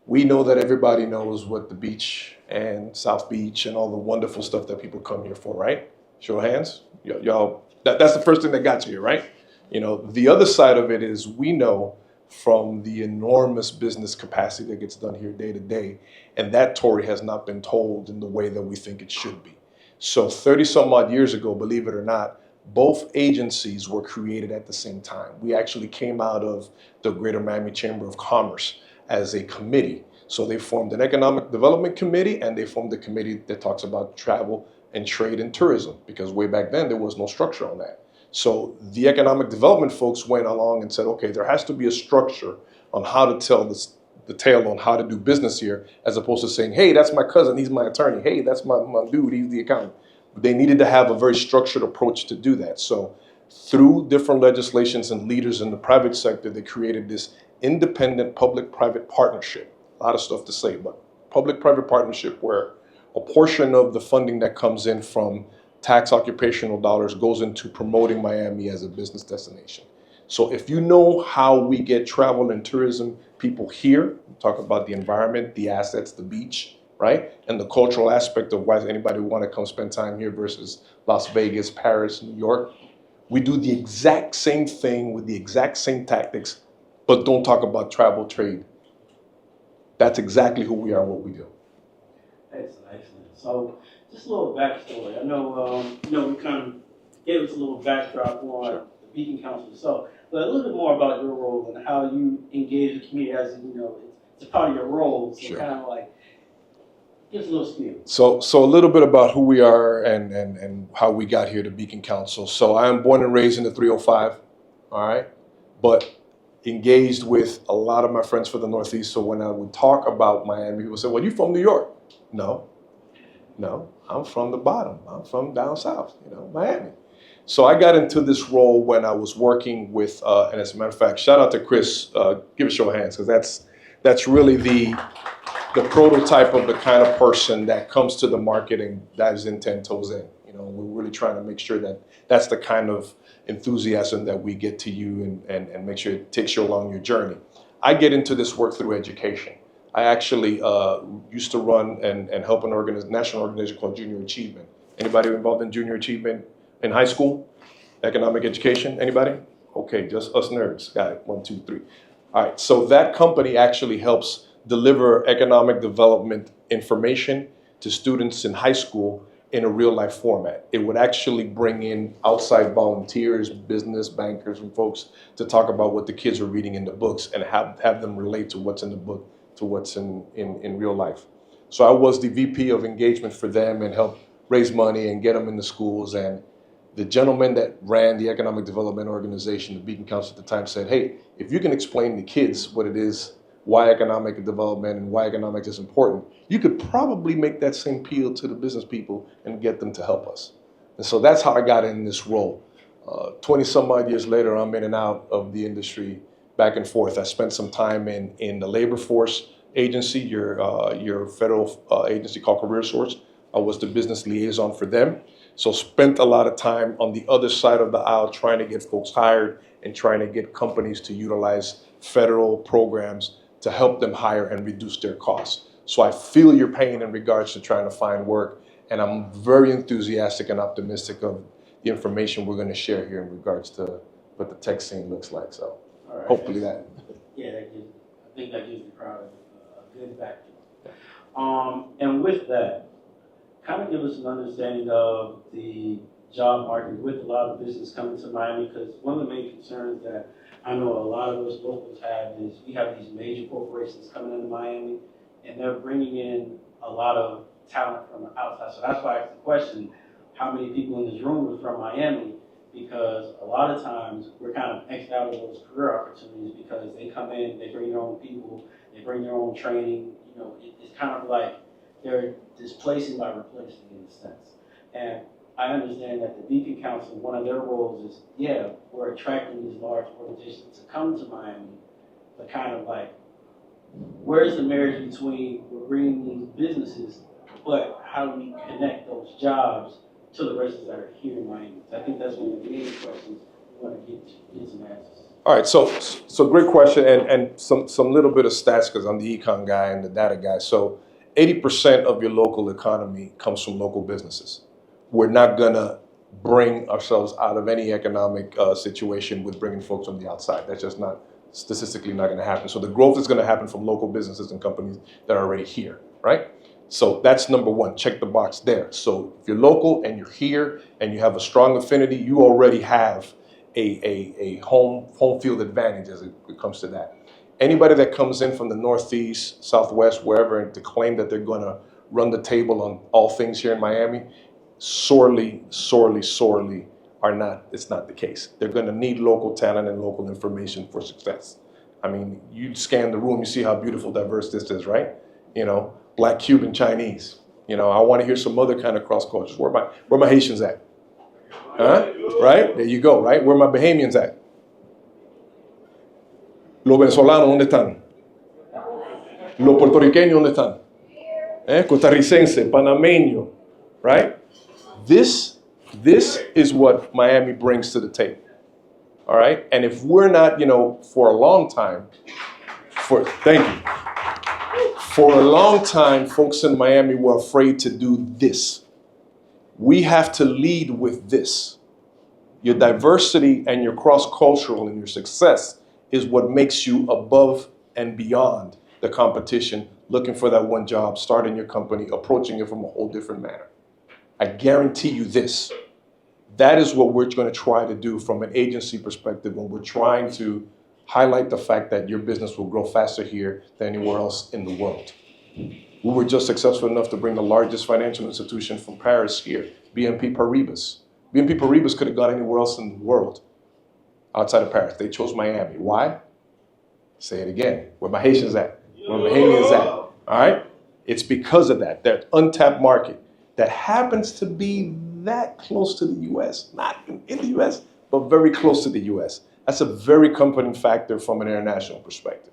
E: We know that everybody knows what the beach and South Beach and all the wonderful stuff that people come here for, right? Show of hands. Y'all, that's the first thing that got you here, right? The other side of it is we know from the enormous business capacity that gets done here day to day, and that story has not been told in the way that we think it should be. So 30 some odd years ago, believe it or not, both agencies were created at the same time. We actually came out of the Greater Miami Chamber of Commerce as a committee. So they formed an economic development committee, and they formed a committee that talks about travel and trade and tourism, because way back then there was no structure on that. So the economic development folks went along and said, okay, there has to be a structure on how to tell the tale on how to do business here, as opposed to saying, hey, that's my cousin, he's my attorney. Hey, that's my dude, he's the accountant. They needed to have a very structured approach to do that. So through different legislations and leaders in the private sector, they created this independent public-private partnership. A lot of stuff to say, but public-private partnership where a portion of the funding that comes in from tax occupational dollars goes into promoting Miami as a business destination. So if you know how we get travel and tourism people here, talk about the environment, the assets, the beach, right? And the cultural aspect of why anybody would want to come spend time here versus Las Vegas, Paris, New York. We do the exact same thing with the exact same tactics, but don't talk about travel trade. That's exactly who we are, what we do.
D: Excellent, excellent. So, just a little backstory. I know, we kind of gave us a little backdrop on the Beacon Council itself, but a little bit more about your role and how you engage the community as, it's a part of your role. So
E: Sure.
D: kind of like, give us a little spiel.
E: So a little bit about who we are and how we got here to Beacon Council. So I am born and raised in the 305, all right? But engaged with a lot of my friends from the Northeast. So when I would talk about Miami, people say, well, you from New York? No, I'm from the bottom. I'm from down south, Miami. So I got into this role when I was working with, and as a matter of fact, shout out to Chris, give a show of hands, because that's really the prototype of the kind of person that comes to the market and dives in 10 toes in. We're really trying to make sure that that's the kind of enthusiasm that we get to you and make sure it takes you along your journey. I get into this work through education. I actually used to run and help an national organization called Junior Achievement. Anybody involved in Junior Achievement in high school? Economic education, anybody? Okay, just us nerds. Got it, 1, 2, 3. All right, so that company actually helps deliver economic development information to students in high school in a real life format. It would actually bring in outside volunteers, business bankers and folks to talk about what the kids are reading in the books and have them relate to what's in the book to what's in real life. So I was the VP of engagement for them and helped raise money and get them in the schools. And the gentleman that ran the economic development organization, the Beacon Council at the time, said, hey, if you can explain to kids what it is, why economic development and why economics is important, you could probably make that same appeal to the business people and get them to help us. And so that's how I got in this role. 20 some odd years later, I'm in and out of the industry, back and forth. I spent some time in the labor force agency, your federal agency called Career Source. I was the business liaison for them. So spent a lot of time on the other side of the aisle trying to get folks hired and trying to get companies to utilize federal programs to help them hire and reduce their costs. So I feel your pain in regards to trying to find work, and I'm very enthusiastic and optimistic of the information we're going to share here in regards to what the tech scene looks like. So
D: All right.
E: hopefully that.
D: Yeah, I think that gives the crowd a good backdrop. And with that, kind of give us an understanding of the job market with a lot of business coming to Miami, because one of the main concerns that I know a lot of us locals have is we have these major corporations coming into Miami and they're bringing in a lot of talent from the outside. So that's why I asked the question, how many people in this room are from Miami? Because a lot of times we're kind of X'd out of those career opportunities because they come in, they bring their own people, they bring their own training. It's kind of like they're displacing by replacing in a sense. And I understand that the Beacon Council, one of their roles is, we're attracting these large organizations to come to Miami, but kind of like, where's the marriage between we're bringing these businesses, but how do we connect those jobs to the residents that are here in Miami? I think that's one of the main questions we want to get some answers.
E: All right, so great question, and some little bit of stats because I'm the econ guy and the data guy. So 80% of your local economy comes from local businesses. We're not gonna bring ourselves out of any economic situation with bringing folks from the outside. That's just not statistically not gonna happen. So the growth is gonna happen from local businesses and companies that are already here, right? So that's number one, check the box there. So if you're local and you're here and you have a strong affinity, you already have a home field advantage as it comes to that. Anybody that comes in from the Northeast, Southwest, wherever, and to claim that they're gonna run the table on all things here in Miami, sorely it's not the case. They're going to need local talent and local information for success. I mean, you scan the room, you see how beautiful, diverse this is, right? You know, Black, Cuban, Chinese. You know, I want to hear some other kind of cross cultures. Where my Haitians at? Huh? Right? There you go, right? Where my Bahamians at? Los venezolanos, ¿dónde están? Los puertorriqueños, ¿dónde están? Costarricense, panameño, right? This is what Miami brings to the table, all right? And if we're not, you know, for a long time, thank you. For a long time, folks in Miami were afraid to do this. We have to lead with this. Your diversity and your cross-cultural and your success is what makes you above and beyond the competition, looking for that one job, starting your company, approaching it from a whole different manner. I guarantee you this. That is what we're going to try to do from an agency perspective when we're trying to highlight the fact that your business will grow faster here than anywhere else in the world. We were just successful enough to bring the largest financial institution from Paris here, BNP Paribas. BNP Paribas could have gone anywhere else in the world outside of Paris. They chose Miami. Why? Say it again. Where my Haitians at? Where my Bahamians at? All right? It's because of that untapped market that happens to be that close to the U.S. Not in the U.S., but very close to the U.S. That's a very comforting factor from an international perspective.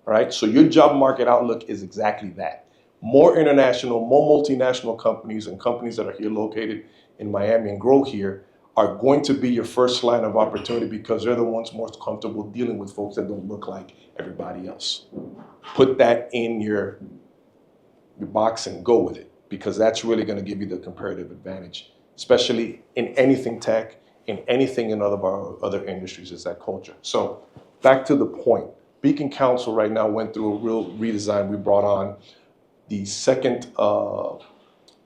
E: All right? So your job market outlook is exactly that. More international, more multinational companies and companies that are here located in Miami and grow here are going to be your first line of opportunity because they're the ones most comfortable dealing with folks that don't look like everybody else. Put that in your box and go with it because that's really going to give you the comparative advantage, especially in anything tech, in anything in other industries, is that culture. So back to the point. Beacon Council right now went through a real redesign. We brought on the second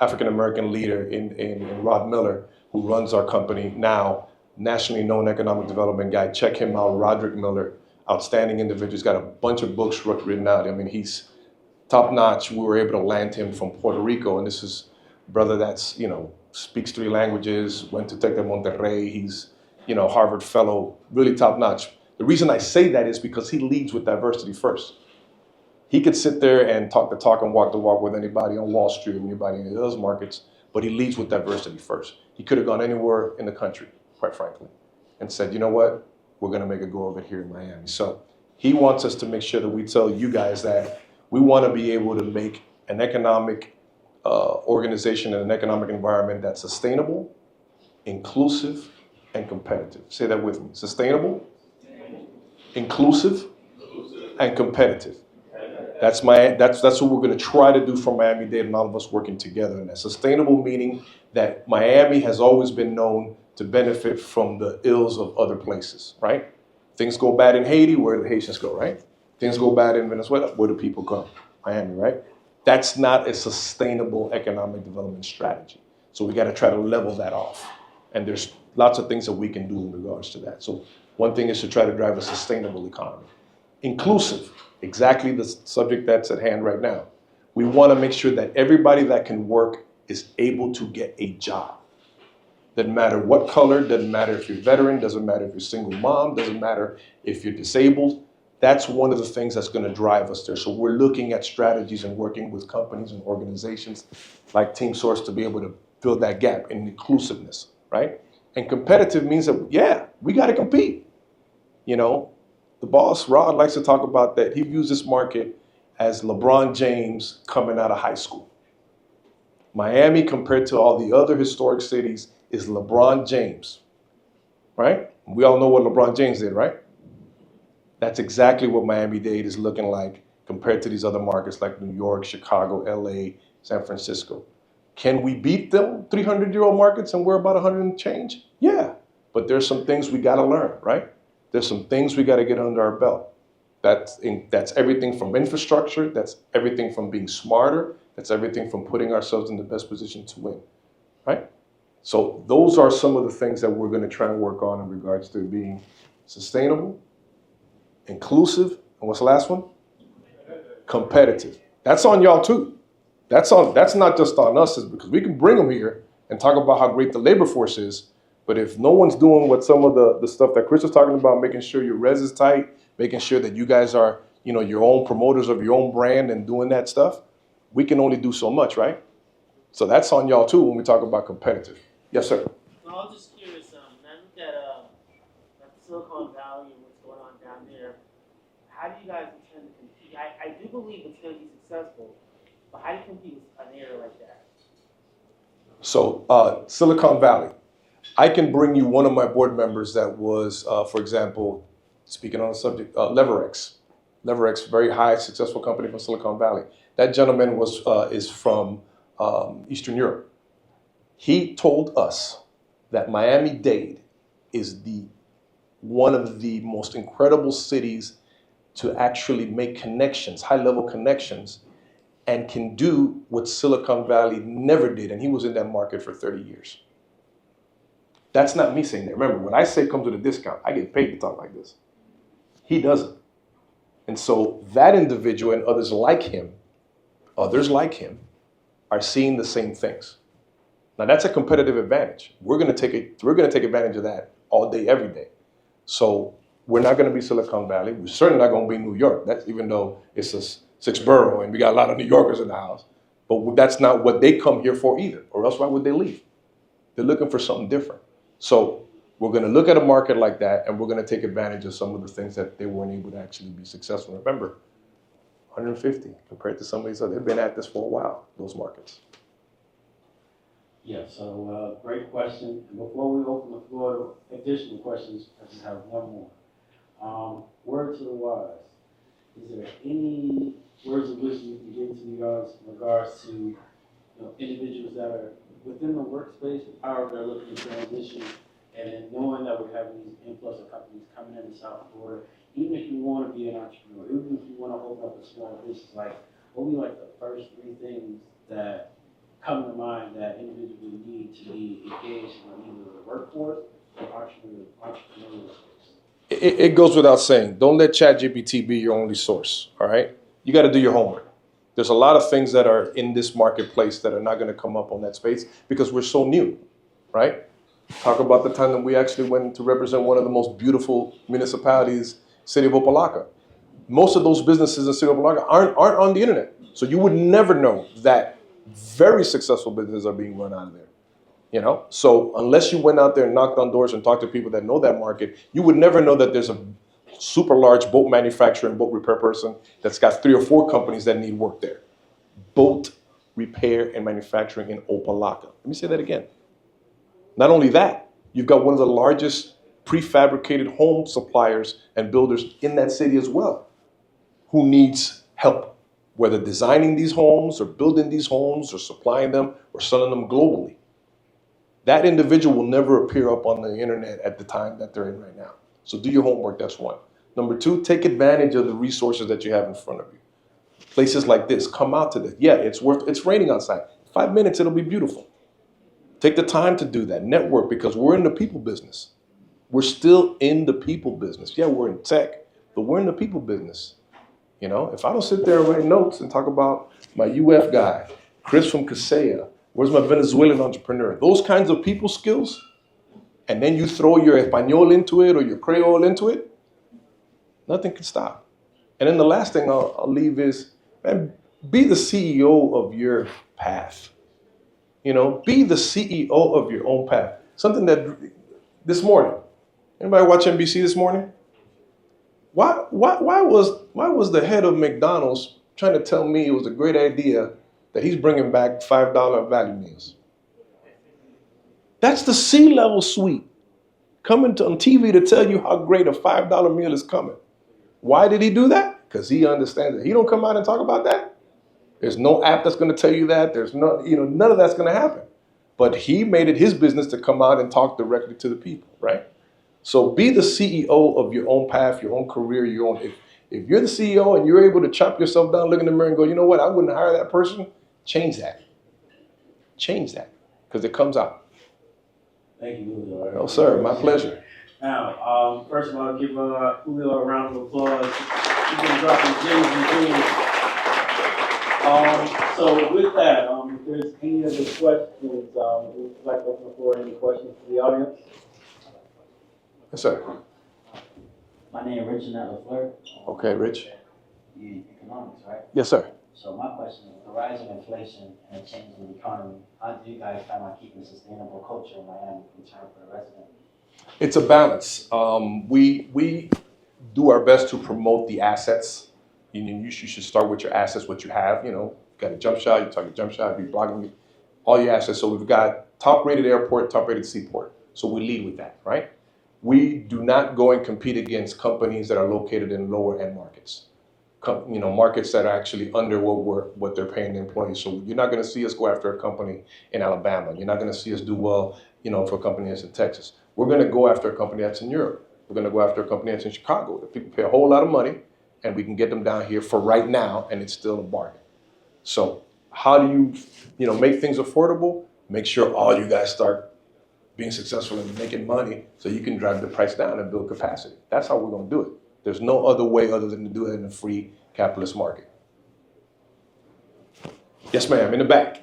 E: African-American leader in Rod Miller, who runs our company now, nationally known economic development guy. Check him out, Roderick Miller, outstanding individual. He's got a bunch of books written out. I mean, he's top notch. We were able to land him from Puerto Rico, and this is a brother that's, you know, speaks 3 languages, went to Tec de Monterrey. He's, you know, Harvard fellow, really top notch. The reason I say that is because he leads with diversity first. He could sit there and talk the talk and walk the walk with anybody on Wall Street, anybody in those markets, but he leads with diversity first. He could have gone anywhere in the country, quite frankly, and said, you know what, we're going to make a go of it here in Miami. So he wants us to make sure that we tell you guys that we want to be able to make an economic organization and an economic environment that's sustainable, inclusive, and competitive. Say that with me. Sustainable, inclusive, and competitive. That's what we're going to try to do for Miami-Dade and all of us working together. And that sustainable meaning that Miami has always been known to benefit from the ills of other places, right? Things go bad in Haiti, where do the Haitians go, right? Things go bad in Venezuela, where do people go? Miami, right? That's not a sustainable economic development strategy. So we got to try to level that off. And there's lots of things that we can do in regards to that. So one thing is to try to drive a sustainable economy. Inclusive, exactly the subject that's at hand right now. We want to make sure that everybody that can work is able to get a job. Doesn't matter what color, doesn't matter if you're a veteran, doesn't matter if you're a single mom, doesn't matter if you're disabled. That's one of the things that's going to drive us there. So we're looking at strategies and working with companies and organizations like Team Source to be able to fill that gap in inclusiveness, right? And competitive means that, yeah, we got to compete. You know, the boss, Rod, likes to talk about that. He views this market as LeBron James coming out of high school. Miami, compared to all the other historic cities, is LeBron James, right? We all know what LeBron James did, right? That's exactly what Miami-Dade is looking like compared to these other markets like New York, Chicago, LA, San Francisco. Can we beat them 300-year-old markets and we're about 100 and change? Yeah, but there's some things we got to learn, right? There's some things we got to get under our belt. That's everything from infrastructure. That's everything from being smarter. That's everything from putting ourselves in the best position to win, right? So those are some of the things that we're going to try and work on in regards to being sustainable, inclusive, and what's the last one? Competitive. That's on y'all too. That's not just on us, because we can bring them here and talk about how great the labor force is, But if no one's doing what some of the stuff that Chris was talking about, making sure your res is tight, making sure that you guys are, your own promoters of your own brand and doing that stuff, we can only do so much, right? So that's on y'all too when we talk about competitive. Yes, sir.
F: No, I was just curious. When I look at Silicon Valley and what's going on down there, how do you guys intend to compete? I do believe it's going to be successful, but how do you compete with an area like that?
E: So Silicon Valley, I can bring you one of my board members that was, for example, speaking on the subject, Leverex. Leverex, very high successful company from Silicon Valley. That gentleman is from Eastern Europe. He told us that Miami Dade is one of the most incredible cities to actually make connections, high-level connections, and can do what Silicon Valley never did. And he was in that market for 30 years. That's not me saying that. Remember, when I say comes with a discount, I get paid to talk like this. He doesn't. And so that individual and others like him are seeing the same things. Now that's a competitive advantage. We're going to take advantage of that all day, every day. So we're not going to be Silicon Valley. We're certainly not going to be New York. That's even though it's a six borough and we got a lot of New Yorkers in the house. But that's not what they come here for either. Or else why would they leave? They're looking for something different. So we're going to look at a market like that and we're going to take advantage of some of the things that they weren't able to actually be successful. Remember, 150 compared to some of these others. They've been at this for a while, those markets.
D: Yeah, so great question. And before we open the floor to additional questions, I just have one more. Word to the wise. Is there any words of wisdom you can give to you guys in regards to individuals that are within the workspace, however they're looking to transition, and then knowing that we're having these influx of companies coming into South Florida, even if you want to be an entrepreneur, even if you want to open up a small business, like what would be like the first three things that come to mind that individuals need to be engaged in either the workforce or entrepreneurial space?
E: It goes without saying, don't let ChatGPT be your only source, all right? You got to do your homework. There's a lot of things that are in this marketplace that are not going to come up on that space because we're so new, right? Talk about the time that we actually went to represent one of the most beautiful municipalities, city of Opelika. Most of those businesses in city of Opelika aren't on the internet. So you would never know that very successful businesses are being run out of there. So unless you went out there and knocked on doors and talked to people that know that market, you would never know that there's a super large boat manufacturer and boat repair person that's got 3 or 4 companies that need work there. Boat repair and manufacturing in Opelika. Let me say that again. Not only that, you've got one of the largest prefabricated home suppliers and builders in that city as well, who needs help, whether designing these homes or building these homes or supplying them or selling them globally. That individual will never appear up on the internet at the time that they're in right now. So do your homework, that's one. Number 2, take advantage of the resources that you have in front of you. Places like this, come out to this. Yeah, it's raining outside. 5 minutes, it'll be beautiful. Take the time to do that. Network, because we're in the people business. We're still in the people business. Yeah, we're in tech, but we're in the people business. If I don't sit there and write notes and talk about my UF guy, Chris from Kaseya, where's my Venezuelan entrepreneur, those kinds of people skills, and then you throw your Espanol into it or your Creole into it, nothing can stop. And then the last thing I'll leave is, man, be the CEO of your path. Be the CEO of your own path. Something that this morning, anybody watch NBC this morning? Why was the head of McDonald's trying to tell me it was a great idea that he's bringing back $5 value meals? That's the C-level suite coming on TV to tell you how great a $5 meal is coming. Why did he do that? Because he understands it. He don't come out and talk about that. There's no app that's going to tell you that. There's none of that's going to happen. But he made it his business to come out and talk directly to the people, right? So be the CEO of your own path, your own career, your own. If you're the CEO and you're able to chop yourself down, look in the mirror and go, you know what, I wouldn't hire that person. Change that. Change that, because it comes out.
D: Thank you, Julio.
E: No, sir, my pleasure.
D: Now, first of all, give Julio a round of applause. He's been dropping gems and jewels. So with that, if there's any other questions, we'd like to open the floor. Any questions to the audience?
E: Yes, sir.
G: My name is Richard LaFleur.
E: Okay, Rich.
G: You economics, right?
E: Yes, sir.
G: So my question is, the rising inflation and the change in the economy, how do you guys plan on keeping a sustainable culture in Miami in turn for the residents?
E: It's a balance. We do our best to promote the assets. You should start with your assets, what you have. You know, got a jump shot, you target jump shot, be blocking all your assets. So we've got top-rated airport, top-rated seaport. So we lead with that, right? We do not go and compete against companies that are located in lower-end markets. Markets that are actually under what they're paying the employees. So you're not going to see us go after a company in Alabama. You're not going to see us do well, for a company that's in Texas. We're going to go after a company that's in Europe. We're going to go after a company that's in Chicago. The people pay a whole lot of money, and we can get them down here for right now, and it's still a bargain. So how do you, make things affordable? Make sure all you guys start being successful and making money so you can drive the price down and build capacity. That's how we're going to do it. There's no other way other than to do it in a free capitalist market. Yes, ma'am, in the back.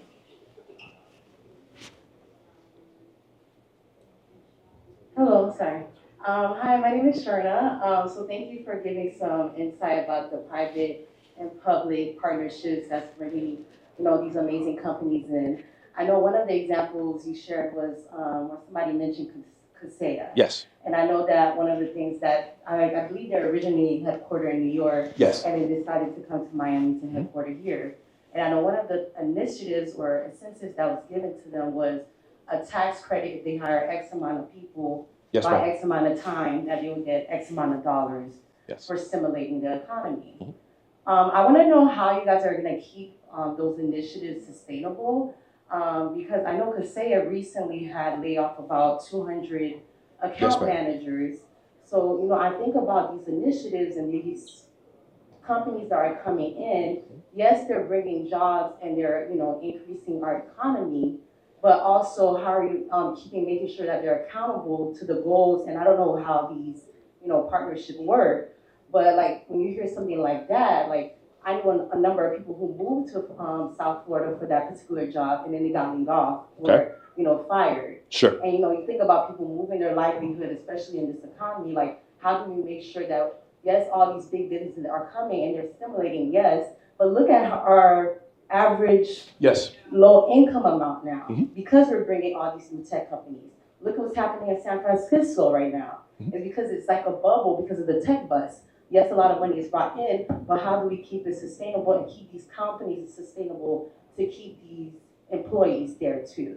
H: Hello, sorry. Hi, my name is Sharna. So thank you for giving some insight about the private and public partnerships that's bringing, these amazing companies in. I know one of the examples you shared was where somebody mentioned Kaseya.
E: Yes.
H: And I know that one of the things that I believe they're originally headquartered in New York.
E: Yes.
H: And they decided to come to Miami to headquarter here. And I know one of the initiatives or incentives that was given to them was a tax credit if they hire X amount of people.
E: Yes,
H: by
E: ma'am.
H: X amount of time, that they would get X amount of dollars
E: Yes.
H: for stimulating the economy.
E: Mhm.
H: I want to know how you guys are going to keep those initiatives sustainable, because I know Kaseya recently had laid off about 200 account
E: Yes, ma'am.
H: managers. So, I think about these initiatives and these companies that are coming in. Yes, they're bringing jobs and they're, increasing our economy. But also, how are you making sure that they're accountable to the goals? And I don't know how these, partnerships work, but like when you hear something like that, like I know a number of people who moved to South Florida for that particular job, and then they got laid off or fired.
E: Sure.
H: And you think about people moving their livelihood, especially in this economy. Like, how do we make sure that yes, all these big businesses are coming and they're stimulating, yes, but look at our average
E: Yes.
H: low income amount now,
E: Mhm.
H: because we're bringing all these new tech companies. Look at what's happening in San Francisco right now.
E: Mhm.
H: It's because it's like a bubble because of the tech bust. Yes, a lot of money is brought in, but how do we keep it sustainable and keep these companies sustainable to keep these employees there too?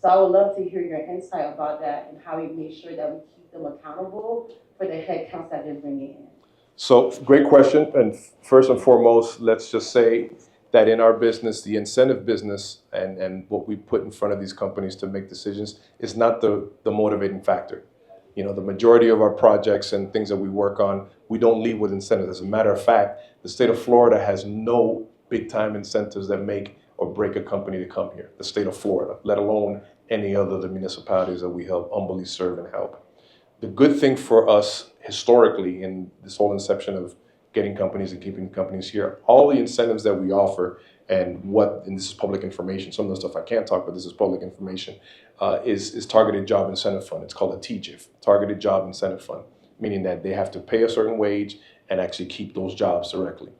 H: So I would love to hear your insight about that and how we make sure that we keep them accountable for the headcounts that they're bringing in.
E: So great question. And first and foremost, let's just say that in our business, the incentive business and what we put in front of these companies to make decisions is not the motivating factor. The majority of our projects and things that we work on, we don't lead with incentives. As a matter of fact, the state of Florida has no big time incentives that make or break a company to come here. The state of Florida, let alone any other of the municipalities that we help humbly serve and help. The good thing for us historically in this whole inception of getting companies and keeping companies here, all the incentives that we offer and this is public information, some of the stuff I can't talk about, this is public information, is Targeted Job Incentive Fund. It's called a TJIF, Targeted Job Incentive Fund, meaning that they have to pay a certain wage and actually keep those jobs directly.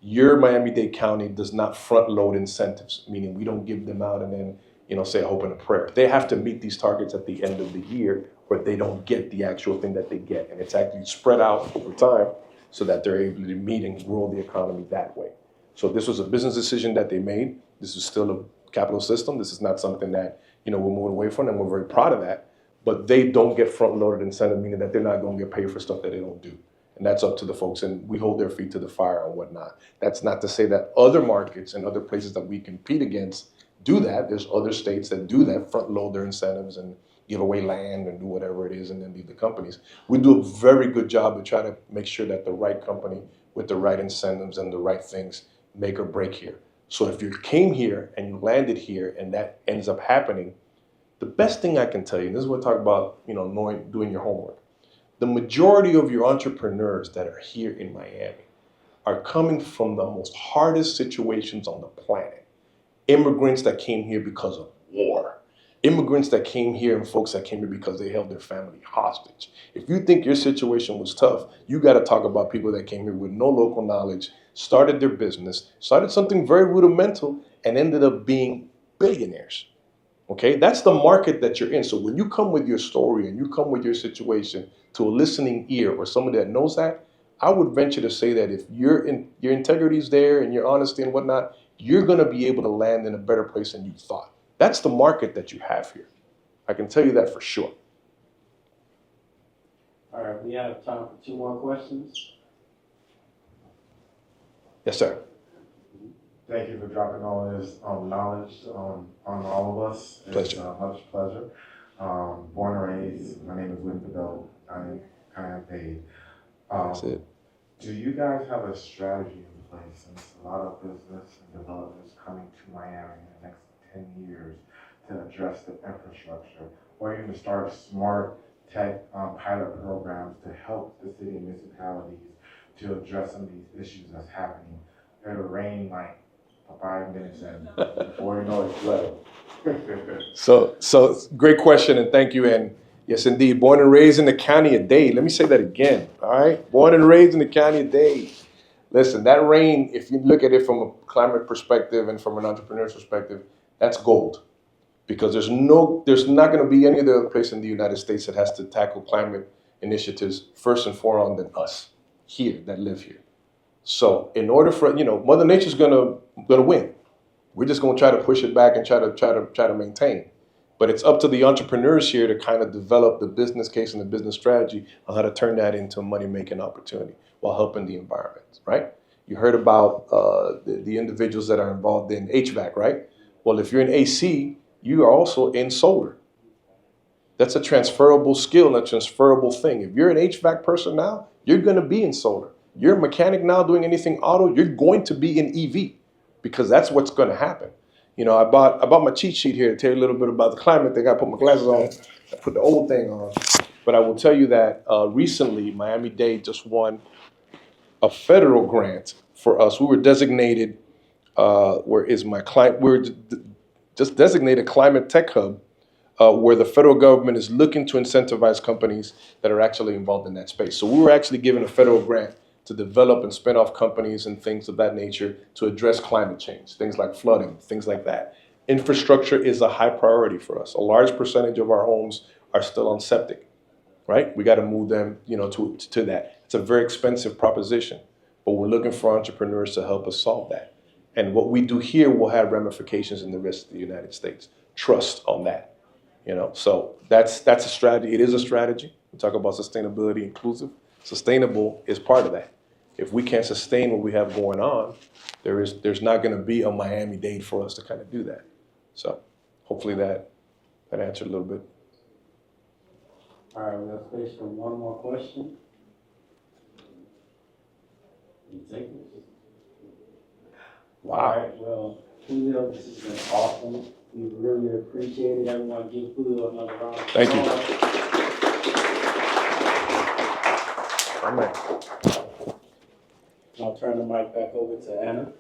E: Your Miami-Dade County does not front load incentives, meaning we don't give them out and then say a hope and a prayer. They have to meet these targets at the end of the year or they don't get the actual thing that they get. And it's actually spread out over time so that they're able to meet and grow the economy that way. So this was a business decision that they made. This is still a capital system. This is not something that we're moving away from, and we're very proud of that. But they don't get front-loaded incentive, meaning that they're not going to get paid for stuff that they don't do. And that's up to the folks, and we hold their feet to the fire and whatnot. That's not to say that other markets and other places that we compete against do that. There's other states that do that, front-load their incentives and give away land and do whatever it is and then leave the companies. We do a very good job of trying to make sure that the right company with the right incentives and the right things make or break here. So if you came here and you landed here and that ends up happening, the best thing I can tell you, and this is what I talk about, doing your homework. The majority of your entrepreneurs that are here in Miami are coming from the most hardest situations on the planet. Immigrants that came here because of war. Immigrants that came here and folks that came here because they held their family hostage. If you think your situation was tough, you got to talk about people that came here with no local knowledge, started their business, started something very rudimental, and ended up being billionaires. Okay, that's the market that you're in. So when you come with your story and you come with your situation to a listening ear or somebody that knows that, I would venture to say that if your integrity is there and your honesty and whatnot, you're going to be able to land in a better place than you thought. That's the market that you have here. I can tell you that for sure.
D: All right, we have time for 2 more questions.
E: Yes, sir.
I: Thank you for dropping all this knowledge on all of us. It's much pleasure. Born and raised, my name is Win Fidel. I am paid.
E: That's it.
I: Do you guys have a strategy in place, since a lot of business and developers coming to Miami in the next 10 years to address the infrastructure, or even to start smart tech pilot programs to help the city and municipalities to address some of these issues that's happening? It'll rain like for 5 minutes and before you know it's flooded.
E: So great question, and thank you. And yes, indeed, born and raised in the county of Dade. Let me say that again, all right? Born and raised in the county of Dade. Listen, that rain, if you look at it from a climate perspective and from an entrepreneur's perspective, that's gold. Because there's not going to be any other place in the United States that has to tackle climate initiatives first and foremost than us here that live here. So in order for, Mother Nature's gonna win. We're just gonna try to push it back and try to maintain. But it's up to the entrepreneurs here to kind of develop the business case and the business strategy on how to turn that into a money-making opportunity while helping the environment, right? You heard about the individuals that are involved in HVAC, right? Well, if you're in AC, you are also in solar. That's a transferable skill and a transferable thing. If you're an HVAC person now, you're gonna be in solar. You're a mechanic now doing anything auto, you're going to be in EV because that's what's going to happen. I bought my cheat sheet here to tell you a little bit about the climate thing. I put my glasses on, I put the old thing on. But I will tell you that recently, Miami Dade just won a federal grant for us. We were designated, just designated Climate Tech Hub, where the federal government is looking to incentivize companies that are actually involved in that space. So we were actually given a federal grant to develop and spin off companies and things of that nature to address climate change, things like flooding, things like that. Infrastructure is a high priority for us. A large percentage of our homes are still on septic, right? We got to move them, to that. It's a very expensive proposition, but we're looking for entrepreneurs to help us solve that. And what we do here will have ramifications in the rest of the United States. Trust on that, So that's a strategy. It is a strategy. We talk about sustainability, inclusive. Sustainable is part of that. If we can't sustain what we have going on, there's not going to be a Miami-Dade for us to kind of do that. So hopefully that answered a little bit.
D: All right, we have space for 1 more question. You take this?
E: Wow.
D: All right, well, Julio, this has been awesome. We really appreciate it. Everyone give Julio another round of applause.
E: Thank you. Amen.
D: I'll turn the mic back over to Anna.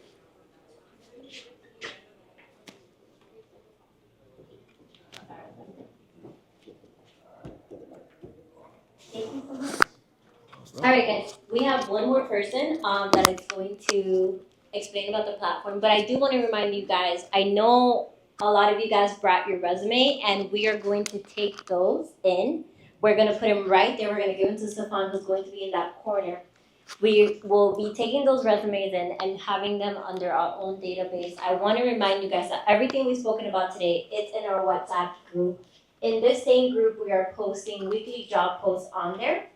A: Thank you so much. All right, guys. We have one more person that is going to explain about the platform, but I do want to remind you guys, I know a lot of you guys brought your resume, and we are going to take those in. We're going to put them right there. We're going to give them to Stefan, who's going to be in that corner. We will be taking those resumes in and having them under our own database. I want to remind you guys that everything we've spoken about today, it's in our WhatsApp group. In this same group, we are posting weekly job posts on there.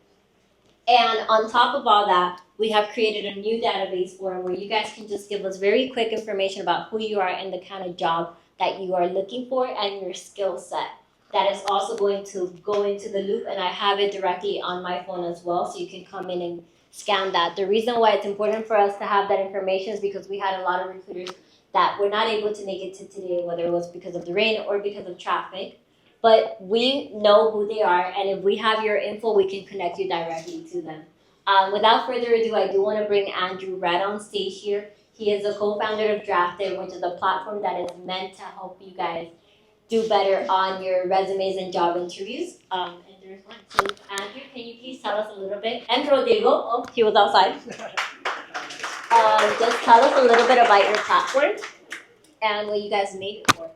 A: And on top of all that, we have created a new database form where you guys can just give us very quick information about who you are and the kind of job that you are looking for and your skill set. That is also going to go into the loop, and I have it directly on my phone as well, so you can come in and scan that. The reason why it's important for us to have that information is because we had a lot of recruiters that were not able to make it to today, whether it was because of the rain or because of traffic. But we know who they are, and if we have your info, we can connect you directly to them. Without further ado, I do want to bring Andrew right on stage here. He is a co-founder of Drafted, which is a platform that is meant to help you guys do better on your resumes and job interviews. And there's one. So Andrew, can you please tell us a little bit? And Rodrigo, oh, he was outside. Just tell us a little bit about your platform and what you guys made it for.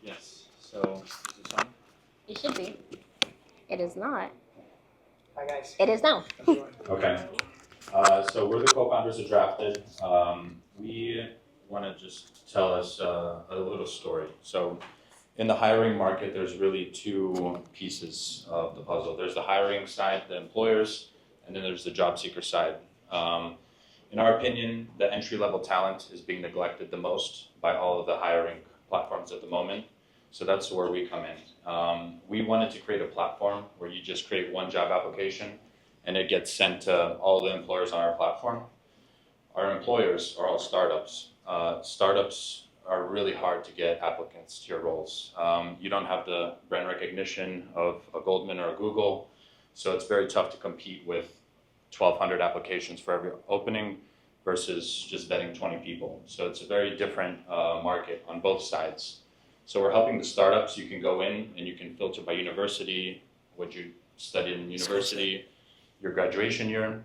J: Yes. So is this on?
A: It should be. It is not.
K: Hi guys.
A: It is now.
J: Okay. So we're the co-founders of Drafted. We want to just tell us a little story. So in the hiring market, there's really two pieces of the puzzle. There's the hiring side, the employers, and then there's the job seeker side. In our opinion, the entry-level talent is being neglected the most by all of the hiring platforms at the moment. So that's where we come in. We wanted to create a platform where you just create one job application and it gets sent to all the employers on our platform. Our employers are all startups. Startups are really hard to get applicants to your roles. You don't have the brand recognition of a Goldman or a Google, so it's very tough to compete with 1,200 applications for every opening versus just vetting 20 people. So it's a very different market on both sides. So we're helping the startups. You can go in and you can filter by university, what you studied in university, your graduation year,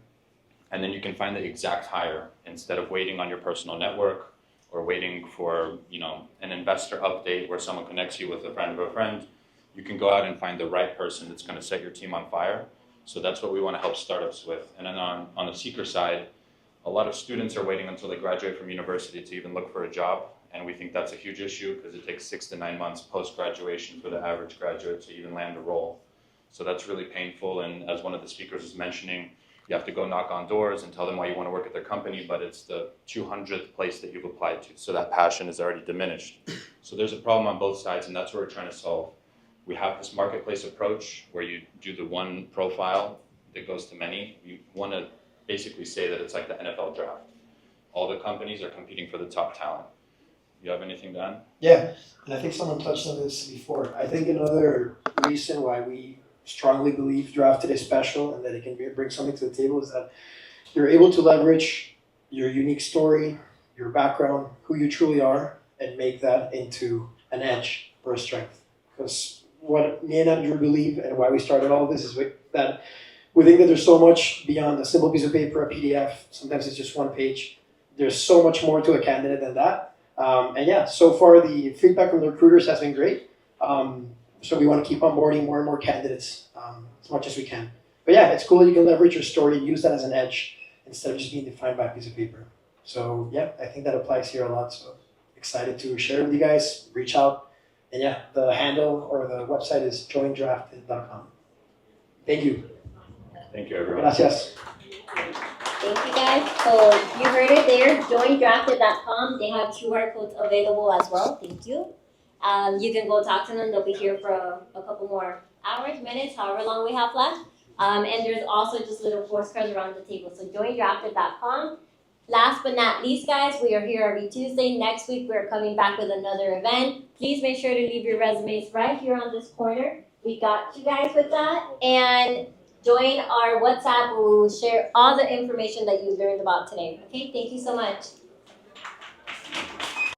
J: and then you can find the exact hire instead of waiting on your personal network or waiting for, an investor update where someone connects you with a friend of a friend. You can go out and find the right person that's going to set your team on fire. So that's what we want to help startups with. And then on the seeker side, a lot of students are waiting until they graduate from university to even look for a job. And we think that's a huge issue because it takes 6 to 9 months post-graduation for the average graduate to even land a role. So that's really painful. And as one of the speakers was mentioning, you have to go knock on doors and tell them why you want to work at their company, but it's the 200th place that you've applied to. So that passion is already diminished. So there's a problem on both sides, and that's what we're trying to solve. We have this marketplace approach where you do the one profile that goes to many. You want to basically say that it's like the NFL draft. All the companies are competing for the top talent. You have anything to add?
K: Yeah, and I think someone touched on this before. I think another reason why we strongly believe Drafted is special and that it can bring something to the table is that you're able to leverage your unique story, your background, who you truly are, and make that into an edge or a strength. Because what me and Andrew believe and why we started all of this is that we think that there's so much beyond a simple piece of paper, a PDF. Sometimes it's just one page. There's so much more to a candidate than that. And yeah, so far the feedback from the recruiters has been great. So we want to keep onboarding more and more candidates as much as we can. But yeah, it's cool that you can leverage your story and use that as an edge instead of just being defined by a piece of paper. So yeah, I think that applies here a lot. So excited to share with you guys, reach out. And yeah, the handle or the website is joindrafted.com. Thank you.
J: Thank you, everyone.
K: Gracias.
A: Thank you guys. So you heard it there, joindrafted.com. They have QR codes available as well. Thank you. You can go talk to them. They'll be here for a couple more hours, minutes, however long we have left. And there's also just little postcards around the table. So joindrafted.com. Last but not least, guys, we are here every Tuesday. Next week, we're coming back with another event. Please make sure to leave your resumes right here on this corner. We got you guys with that. And join our WhatsApp where we will share all the information that you learned about today. Okay, thank you so much.